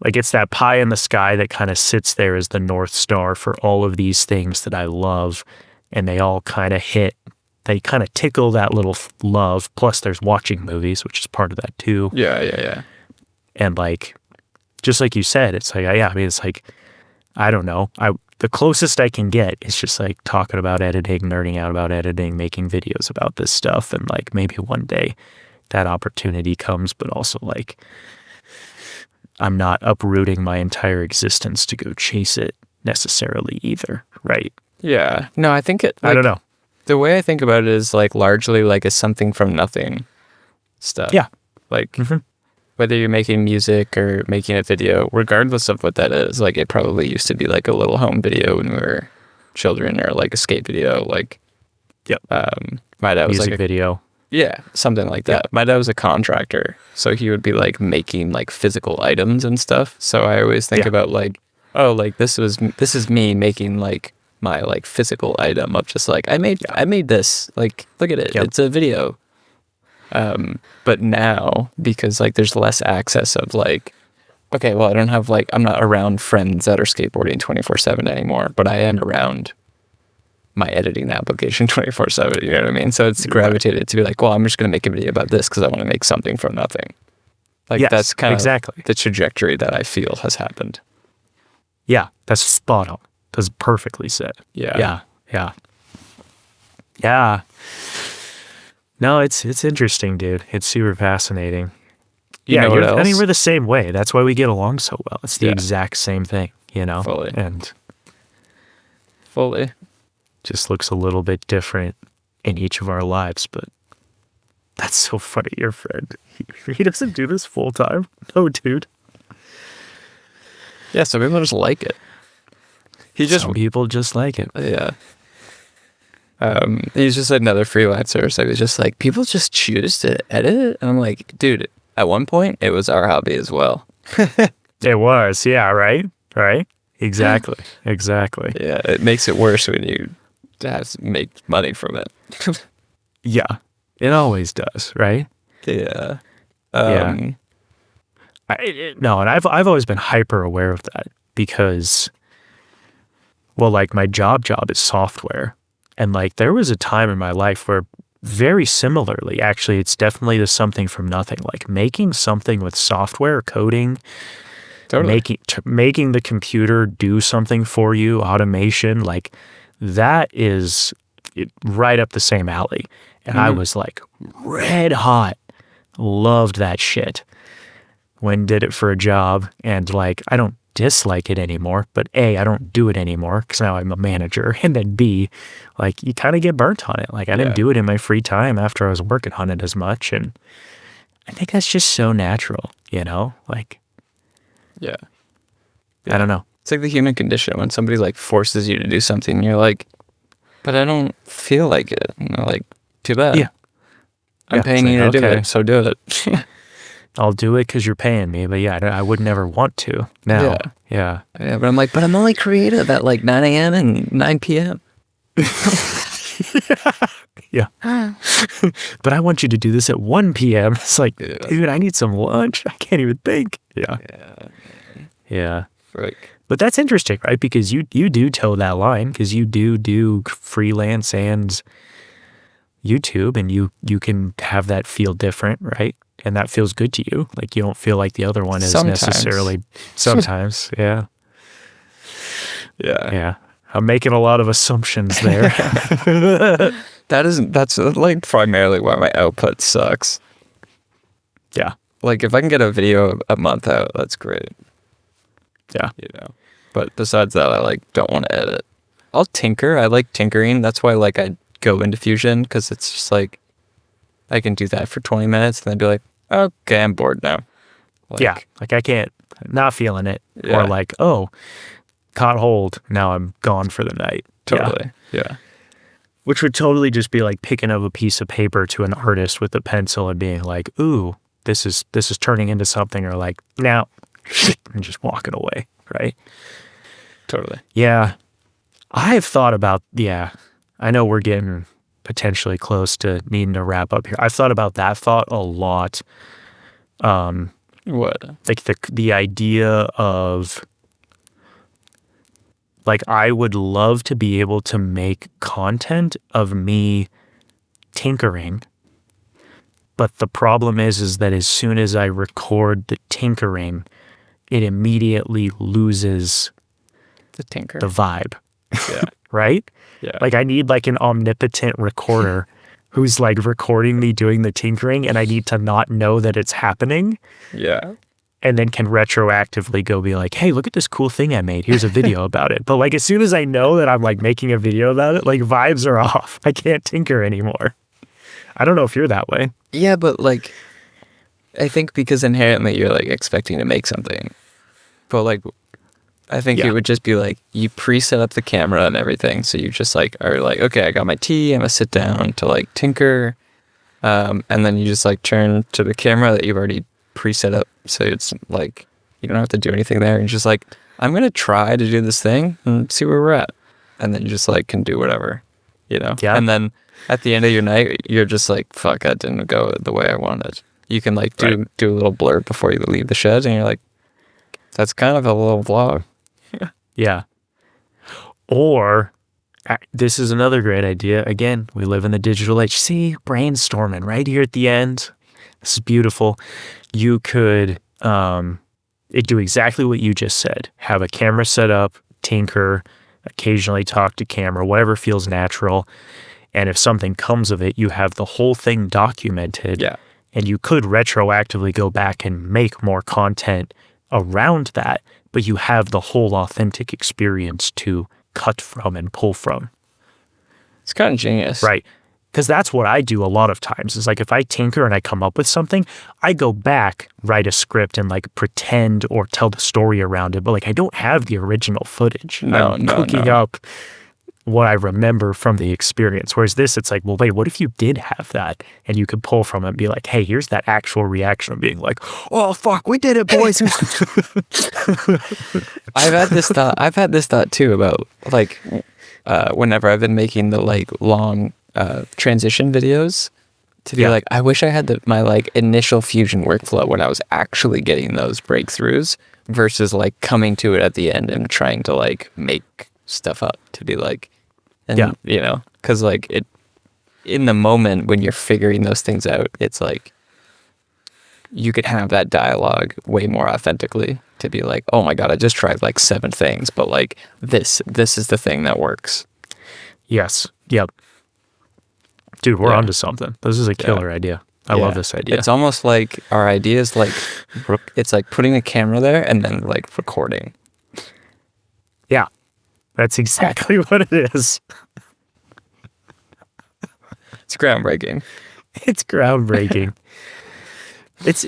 like, it's that pie in the sky that kind of sits there as the North Star for all of these things that I love. And they all kind of they kind of tickle that little love. Plus there's watching movies, which is part of that too. Yeah. And like, just like you said, it's like, I mean, it's like, I don't know. The closest I can get is just like talking about editing, nerding out about editing, making videos about this stuff. And like, maybe one day that opportunity comes, but also like, I'm not uprooting my entire existence to go chase it necessarily either. Right. Yeah. No, I think I don't know. The way I think about it is like largely like a something from nothing stuff. Yeah. Like whether you're making music or making a video, regardless of what that is, like it probably used to be like a little home video when we were children, or like a skate video. Like, my dad was music like video. Yeah, something like that. My dad was a contractor, so he would be like making like physical items and stuff. So I always think about like, oh, like this is me making like my like physical item of just like I made this, like look at it, it's a video. But now, because like there's less access of like, okay, well I don't have like, I'm not around friends that are skateboarding 24/7 anymore, but I am around my editing application 24/7, you know what I mean? So it's gravitated to be like, well, I'm just going to make a video about this because I want to make something from nothing. Like that's kind of the trajectory that I feel has happened. Yeah, that's spot on. That's perfectly said. Yeah. No, it's interesting, dude. It's super fascinating. You know what else? I mean, we're the same way. That's why we get along so well. It's the exact same thing, you know? Fully. Just looks a little bit different in each of our lives, but that's so funny. Your friend, he doesn't do this full time. No, dude. Yeah, some people just like it. Some people just like it. Yeah. He's just another freelancer, so he's just like, people just choose to edit it, and I'm like, dude, at one point it was our hobby as well. It was, yeah, right, exactly. Yeah, it makes it worse when you have to make money from it. Yeah, it always does, right? Yeah. Yeah. No, and I've always been hyper aware of that because, well, like my job is software. And like there was a time in my life where very similarly, actually, it's definitely the something from nothing, like making something with software, coding, Totally. making the computer do something for you, automation, like that is right up the same alley. And I was like red hot, loved that shit. When did it for a job, and like I don't dislike it anymore, but A, I don't do it anymore because now I'm a manager, and then B, like you kind of get burnt on it. Like I didn't do it in my free time after I was working on it as much, and I think that's just so natural, you know? Like Yeah. I don't know. It's like the human condition when somebody like forces you to do something, you're like, but I don't feel like it. And they're like, too bad. Yeah. I'm paying you to do okay. it, so do it. I'll do it because you're paying me, but yeah, I would never want to now. Yeah. Yeah, but I'm like, but I'm only creative at like 9 a.m. and 9 p.m. Yeah. But I want you to do this at 1 p.m. It's like, dude, I need some lunch. I can't even think. Yeah. Yeah. Right. But that's interesting, right? Because you do toe that line because you do freelance and YouTube, and you can have that feel different, right? And that feels good to you. Like you don't feel like the other one is necessarily sometimes. Yeah. Yeah. Yeah. I'm making a lot of assumptions there. That's like primarily why my output sucks. Yeah. Like if I can get a video a month out, that's great. Yeah. You know. But besides that, I like don't want to edit. I'll tinker. I like tinkering. That's why like I go into Fusion, because it's just like I can do that for 20 minutes and then be like, okay, I'm bored now. Like, yeah. Like I can't, not feeling it. Yeah. Or like, oh, caught hold. Now I'm gone for the night. Totally. Yeah. Which would totally just be like picking up a piece of paper to an artist with a pencil and being like, ooh, this is turning into something, or like, now, and just walking away. Right. Totally. Yeah. I've thought about, I know we're getting potentially close to needing to wrap up here. I've thought about that thought a lot. What? Like the idea of like, I would love to be able to make content of me tinkering. But the problem is that as soon as I record the tinkering, it immediately loses The tinker. the vibe. Yeah. Right? Yeah. Like I need like an omnipotent recorder who's like recording me doing the tinkering, and I need to not know that it's happening, Yeah. and then can retroactively go be like, hey, look at this cool thing I made. Here's a video about it. But like as soon as I know that I'm like making a video about it, like vibes are off. I can't tinker anymore. I don't know if you're that way. Yeah, but like, I think because inherently you're like expecting to make something. But like, I think it would just be like you pre-set up the camera and everything. So you just like are like, okay, I got my tea. I'm gonna sit down to like tinker. And then you just like turn to the camera that you've already pre-set up. So it's like, you don't have to do anything there. You're just like, I'm going to try to do this thing and see where we're at. And then you just like can do whatever, you know? Yeah. And then at the end of your night, you're just like, fuck, that didn't go the way I wanted. You can like do a little blurb before you leave the shed, and you're like, that's kind of a little vlog. Yeah. Or this is another great idea. Again, we live in the digital age. See, brainstorming right here at the end. This is beautiful. You could do exactly what you just said. Have a camera set up, tinker, occasionally talk to camera, whatever feels natural. And if something comes of it, you have the whole thing documented. Yeah. And you could retroactively go back and make more content around that, but you have the whole authentic experience to cut from and pull from. It's kind of genius. Right. Because that's what I do a lot of times. Is like if I tinker and I come up with something, I go back, write a script, and like pretend or tell the story around it. But like I don't have the original footage. I'm cooking up what I remember from the experience. Whereas this, it's like, well, wait, what if you did have that? And you could pull from it and be like, hey, here's that actual reaction of being like, oh, fuck, we did it, boys. I've had this thought too about like whenever I've been making the like long transition videos To be Yeah. like, I wish I had my like initial Fusion workflow when I was actually getting those breakthroughs versus like coming to it at the end and trying to like make stuff up to be like, and Yeah. you know, because like it in the moment when you're figuring those things out, it's like you could have that dialogue way more authentically to be like, oh my God, I just tried like 7 things, but like this is the thing that works. Yes. Yep. Dude, we're Yeah. onto something. This is a killer idea. I love this idea. It's almost like our idea is like, it's like putting a camera there and then like recording. Yeah. That's exactly what it is. It's groundbreaking. It's groundbreaking.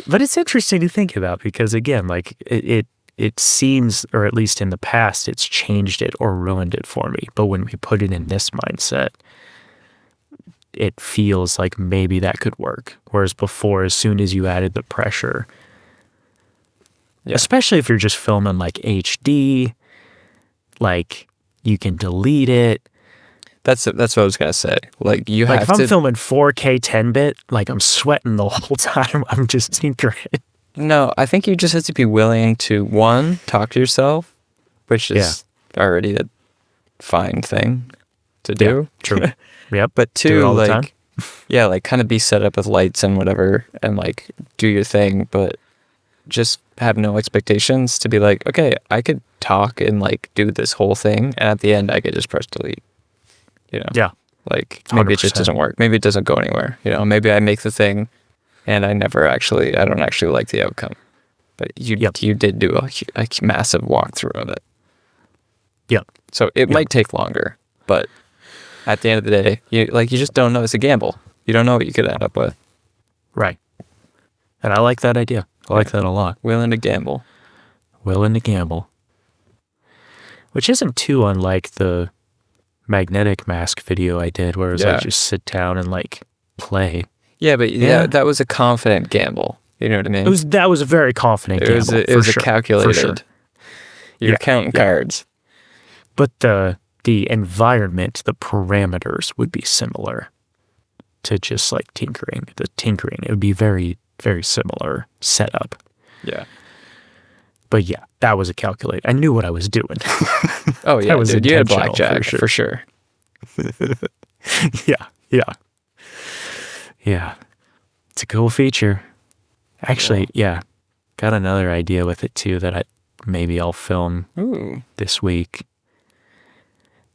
But it's interesting to think about because again, like it seems, or at least in the past, it's changed it or ruined it for me. But when we put it in this mindset, it feels like maybe that could work. Whereas before, as soon as you added the pressure, especially if you're just filming like HD, like you can delete it. That's what I was gonna say. Like you Like have if to. I'm filming 4K 10-bit, like I'm sweating the whole time. I'm just tinkering. No, I think you just have to be willing to, one, talk to yourself, which is already a fine thing to do. Yeah, true. Yep. But Do it two, all the time. like, yeah, like kind of be set up with lights and whatever and like do your thing, but just have no expectations to be like, okay, I could talk and like do this whole thing. And at the end, I could just press delete, you know? Yeah. Like maybe it 100%. just doesn't work. Maybe it doesn't go anywhere. You know, maybe I make the thing and I don't actually like the outcome. But you did do a massive walkthrough of it. Yep. So it might take longer, but at the end of the day, you just don't know. It's a gamble. You don't know what you could end up with. Right. And I like that idea. I like that a lot. Willing to gamble. Willing to gamble. Which isn't too unlike the magnetic mask video I did where it was like just sit down and like play. Yeah, but that was a confident gamble. You know what I mean? That was a very confident gamble. It was sure, a calculated. for sure. You're counting cards. But the environment, the parameters would be similar to just like tinkering. The tinkering, it would be very, very similar setup. Yeah. But yeah, that was a calculate. I knew what I was doing. Oh yeah, was dude, you had intentional, blackjack for sure. Yeah. It's a cool feature. Actually, got another idea with it too that maybe I'll film this week.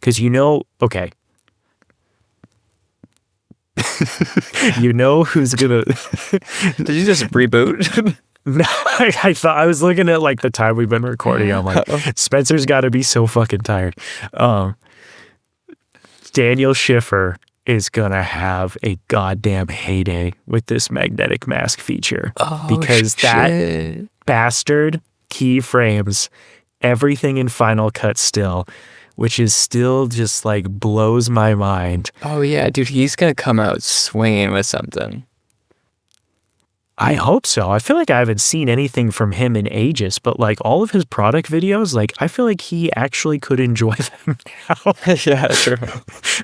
Because okay. You know who's gonna... Did you just reboot? No, I thought I was looking at like the time we've been recording. I'm like, Spencer's got to be so fucking tired. Daniel Schiffer is gonna have a goddamn heyday with this magnetic mask feature because that bastard keyframes everything in Final Cut still, which is still just like blows my mind. Oh yeah, dude, he's gonna come out swinging with something. I hope so. I feel like I haven't seen anything from him in ages, but like all of his product videos, like I feel like he actually could enjoy them now. Yeah, true.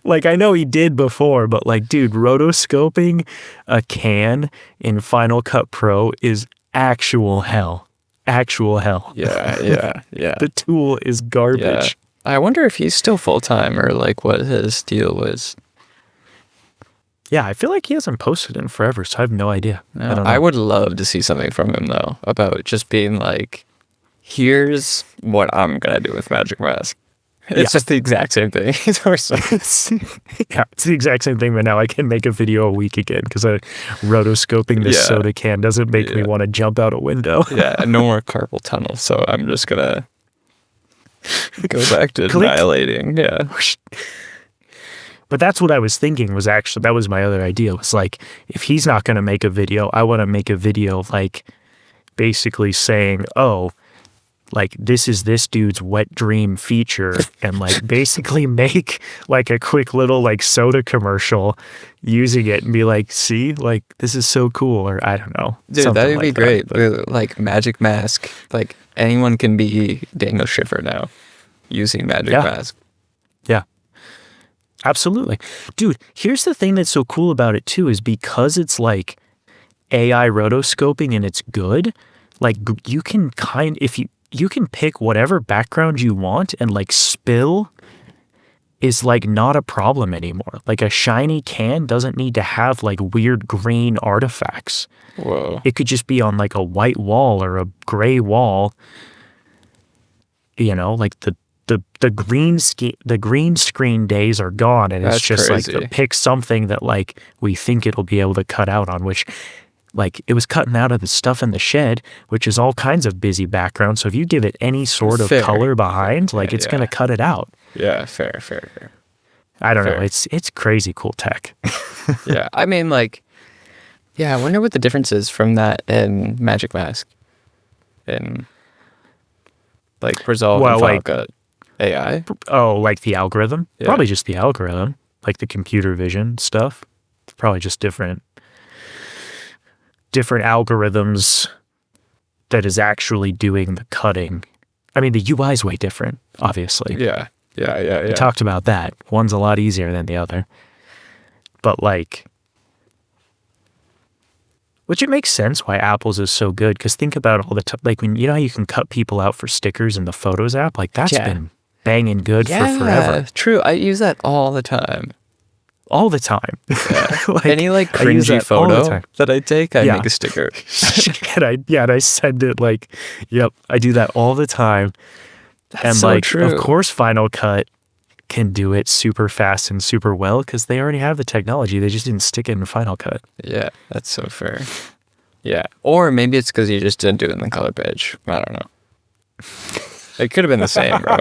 Like I know he did before, but like, dude, rotoscoping a can in Final Cut Pro is actual hell. Actual hell. Yeah. The tool is garbage. Yeah. I wonder if he's still full-time or like what his deal was. Yeah, I feel like he hasn't posted in forever, so I have no idea. No, I don't know. I would love to see something from him though about just being like, here's what I'm gonna do with Magic Mask. It's just the exact same thing. It's the exact same thing, but now I can make a video a week again because rotoscoping this soda can doesn't make me want to jump out a window. Yeah, no more carpal tunnel, so I'm just gonna go back to annihilating. Yeah. But that's what I was thinking was actually, that was my other idea, was like, if he's not going to make a video, I want to make a video like basically saying, oh, like this is this dude's wet dream feature and like basically make like a quick little like soda commercial using it and be like, see, like this is so cool, or I don't know. Dude, that would be great. Like Magic Mask, like anyone can be Daniel Schiffer now using Magic Mask. Yeah. Absolutely. Dude, here's the thing that's so cool about it too, is because it's like AI rotoscoping and it's good, like you can you can pick whatever background you want, and like spill is like not a problem anymore. Like a shiny can doesn't need to have like weird green artifacts. Whoa. It could just be on like a white wall or a gray wall. You know, like the green screen days are gone, and it's That's just crazy. like pick something that like we think it'll be able to cut out on, which like it was cutting out of the stuff in the shed, which is all kinds of busy background. So if you give it any sort of Fair. color behind, like Yeah, it's yeah. gonna cut it out. Yeah, fair. I don't know. Fair. It's crazy cool tech. Yeah, I mean, like, yeah, I wonder what the difference is from that and Magic Mask and like Resolve Well, and Final like- Cut AI. Oh, like the algorithm? Yeah. Probably just the algorithm, like the computer vision stuff. Probably just different algorithms that is actually doing the cutting. I mean, the UI is way different, obviously. Yeah. We talked about that. One's a lot easier than the other. But like, which it makes sense why Apple's is so good, because think about all the like when you know how you can cut people out for stickers in the Photos app, like that's Yeah. been banging good for Yeah, forever, true. I use that all the time. all the time. Like, Any like I use cringy that all the photo time. that I take, I Yeah. make a sticker. and I send it like, yep, I do that all the time. And so like, true. of course, Final Cut can do it super fast and super well because they already have the technology. They just didn't stick it in Final Cut. Yeah, that's so fair. Yeah, or maybe it's because you just didn't do it in the color page. I don't know. It could have been the same, bro.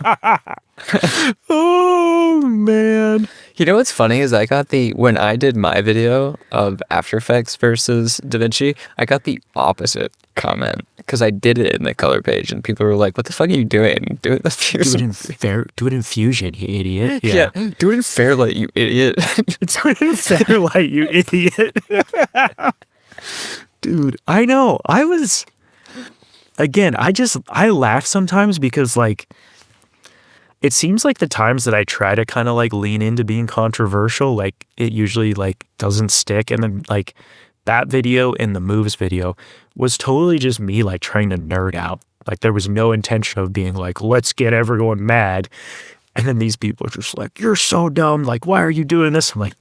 Oh man. You know what's funny is when I did my video of After Effects versus DaVinci, I got the opposite comment because I did it in the color page and people were like, "What the fuck are you doing? Do it in the Fusion." Do it in Fusion, you idiot. Yeah, do it in Fairlight, you idiot. Do it in Fairlight, you idiot. Dude, I know. I laugh sometimes because like it seems like the times that I try to kind of like lean into being controversial, like it usually like doesn't stick. And then like that video and the moves video was totally just me like trying to nerd out. Like there was no intention of being like, let's get everyone mad. And then these people are just like, you're so dumb. Like, why are you doing this? I'm like,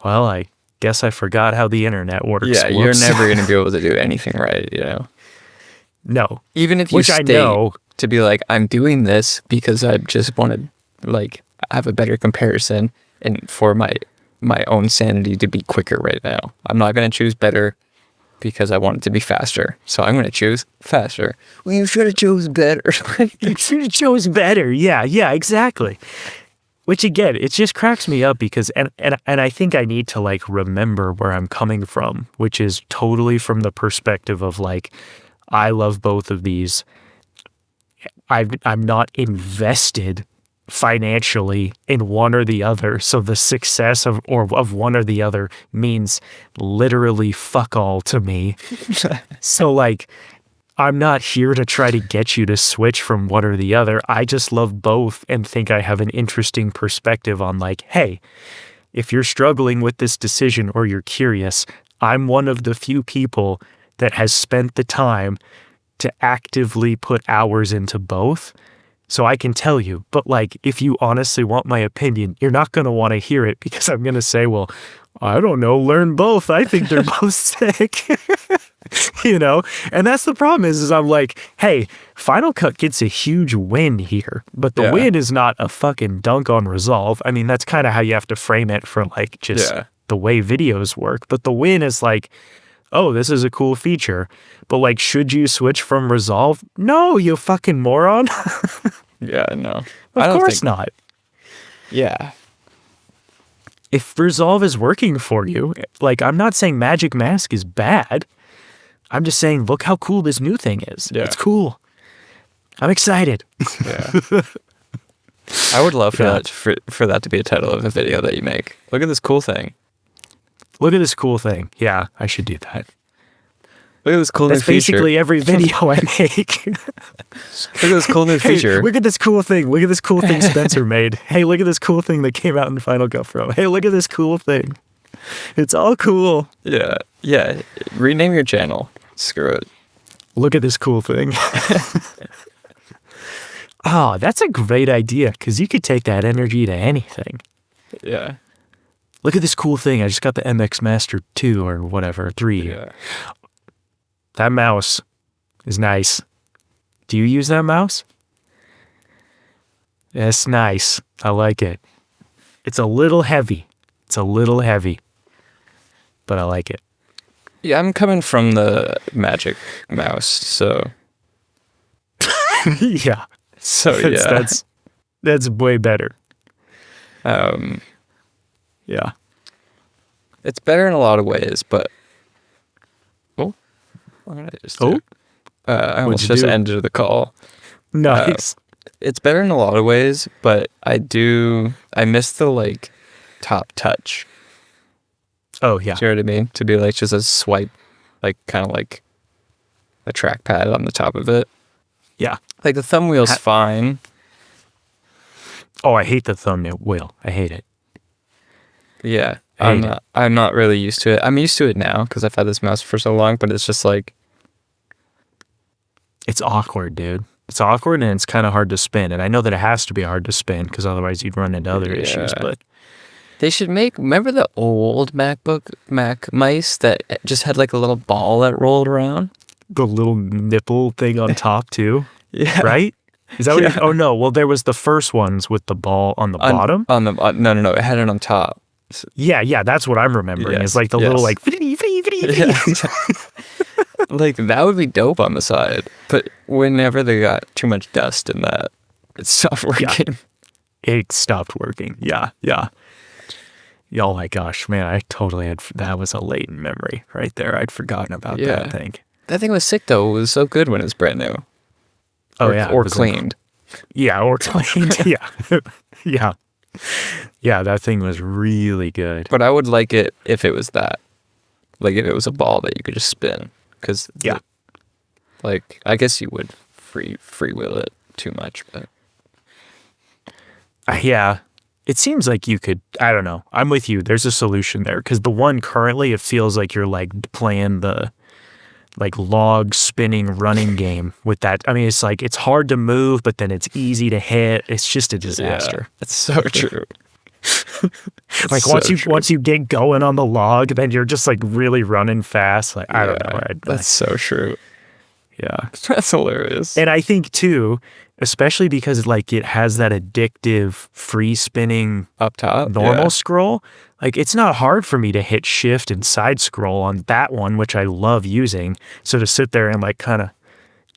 well, I guess I forgot how the internet works. Yeah, you're Whoops. never going to be able to do anything right, you know? No. Even if you Which I state know. to be like, I'm doing this because I just want to like have a better comparison and for my own sanity to be quicker right now. I'm not going to choose better because I want it to be faster. So I'm going to choose faster. Well, you should have chose better. You should have chose better. Yeah, exactly. Which again, it just cracks me up because and I think I need to like remember where I'm coming from, which is totally from the perspective of like, I love both of these. I'm not invested financially in one or the other, so the success of one or the other means literally fuck all to me. So like, I'm not here to try to get you to switch from one or the other. I just love both and think I have an interesting perspective on like, hey, if you're struggling with this decision or you're curious, I'm one of the few people that has spent the time to actively put hours into both. So I can tell you, but like, if you honestly want my opinion, you're not going to want to hear it because I'm going to say, well, I don't know, learn both. I think they're both sick, you know? And that's the problem is I'm like, hey, Final Cut gets a huge win here, but the win is not a fucking dunk on Resolve. I mean, that's kind of how you have to frame it for like just the way videos work. But the win is like, oh, this is a cool feature. But like, should you switch from Resolve? No, you fucking moron. Yeah, no. Of course not. Yeah. If Resolve is working for you, like, I'm not saying Magic Mask is bad. I'm just saying, look how cool this new thing is. Yeah. It's cool. I'm excited. Yeah. I would love for that to be a title of a video that you make. Look at this cool thing. Look at this cool thing. Yeah, I should do that. Look at this cool new That's feature. basically every video I make. Look at this cool new Hey, feature. look at this cool thing. Look at this cool thing Spencer made. Hey, look at this cool thing that came out in Final Cut Pro. Hey, look at this cool thing. It's all cool. Yeah. Yeah. Rename your channel. Screw it. Look at this cool thing. Oh, that's a great idea because you could take that energy to anything. Yeah. Look at this cool thing. I just got the MX Master 2 or whatever, 3. Yeah. That mouse is nice. Do you use that mouse? That's nice. I like it. It's a little heavy. But I like it. Yeah, I'm coming from the Magic Mouse, so Yeah. yeah. That's way better. Yeah. It's better in a lot of ways, but what did I just do? I almost you just do? ended the call. Nice. It's better in a lot of ways, but I miss the like top touch. Oh yeah. Do you know what I mean? To be like just a swipe, like kind of like a trackpad on the top of it. Yeah. Like the thumb wheel's fine. Oh, I hate the thumbnail wheel. I hate it. Yeah. Hate it. I'm not really used to it. I'm used to it now because I've had this mouse for so long, but it's just like It's awkward, dude. It's awkward and it's kind of hard to spin. And I know that it has to be hard to spin because otherwise you'd run into other issues. But they should remember the old Mac mice that just had like a little ball that rolled around? the little nipple thing on top too, Yeah. right? Is that what? Yeah. Oh no. Well, there was the first ones with the ball on the bottom. On the no, it had it on top. Yeah. That's what I'm remembering. Yes, It's like the little like. Yeah. Like that would be dope on the side, but whenever they got too much dust in that, it stopped working. It stopped working. Yeah. Oh my gosh, man! I totally had that was a latent memory right there. I'd forgotten about that thing. That thing was sick though. It was so good when it was brand new. Oh Or, yeah, or it was cleaned. or cleaned. Yeah. That thing was really good. But I would like it if it was that, like if it was a ball that you could just spin. Because like I guess you would freewheel it too much, but Yeah. It seems like you could, I don't know. I'm with you. There's a solution there because the one currently, it feels like you're like playing the like log spinning running game with that. I mean, it's like, it's hard to move, but then it's easy to hit. It's just a disaster. It's so true. Like once you get going on the log, then you're just like really running fast. Like, I don't know. That's so true. Yeah. That's hilarious. And I think too, especially because like it has that addictive free spinning Up top, normal scroll, like it's not hard for me to hit shift and side scroll on that one, which I love using. So to sit there and like kind of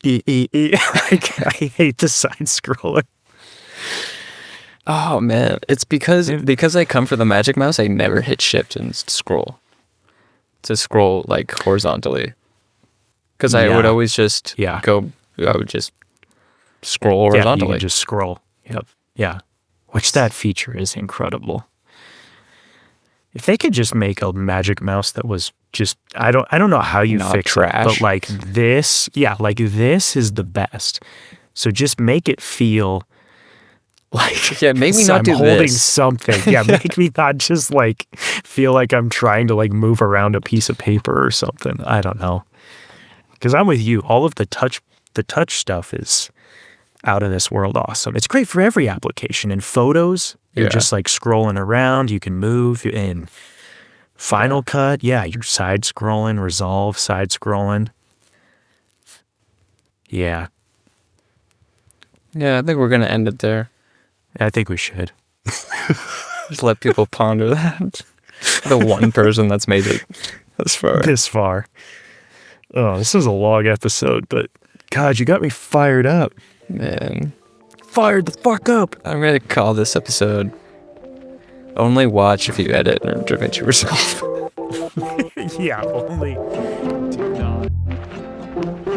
like, I hate the side scroller. Oh man, it's because I come for the Magic Mouse. I never hit shift and scroll to scroll like horizontally. Because I would always just go. I would just scroll horizontally. You can just scroll. Yep. Yeah. Which that feature is incredible. If they could just make a Magic Mouse that was just, I don't know how you Not fix trash. it, but like this is the best. So just make it feel like make me not I'm do holding this. something. Yeah, make me not just like feel like I'm trying to like move around a piece of paper or something. I don't know. Because I'm with you. All of the touch stuff is out of this world awesome. It's great for every application. In photos, you're just like scrolling around. You can move. In Final Cut, you're side scrolling. Resolve, side scrolling. Yeah. Yeah, I think we're gonna end it there. I think we should. Just let people ponder that. The one person that's made it this far. Oh, this was a long episode, but God, you got me fired up. Man. Fired the fuck up. I'm gonna call this episode Only Watch If You Edit in DaVinci Resolve. Yeah, only do not.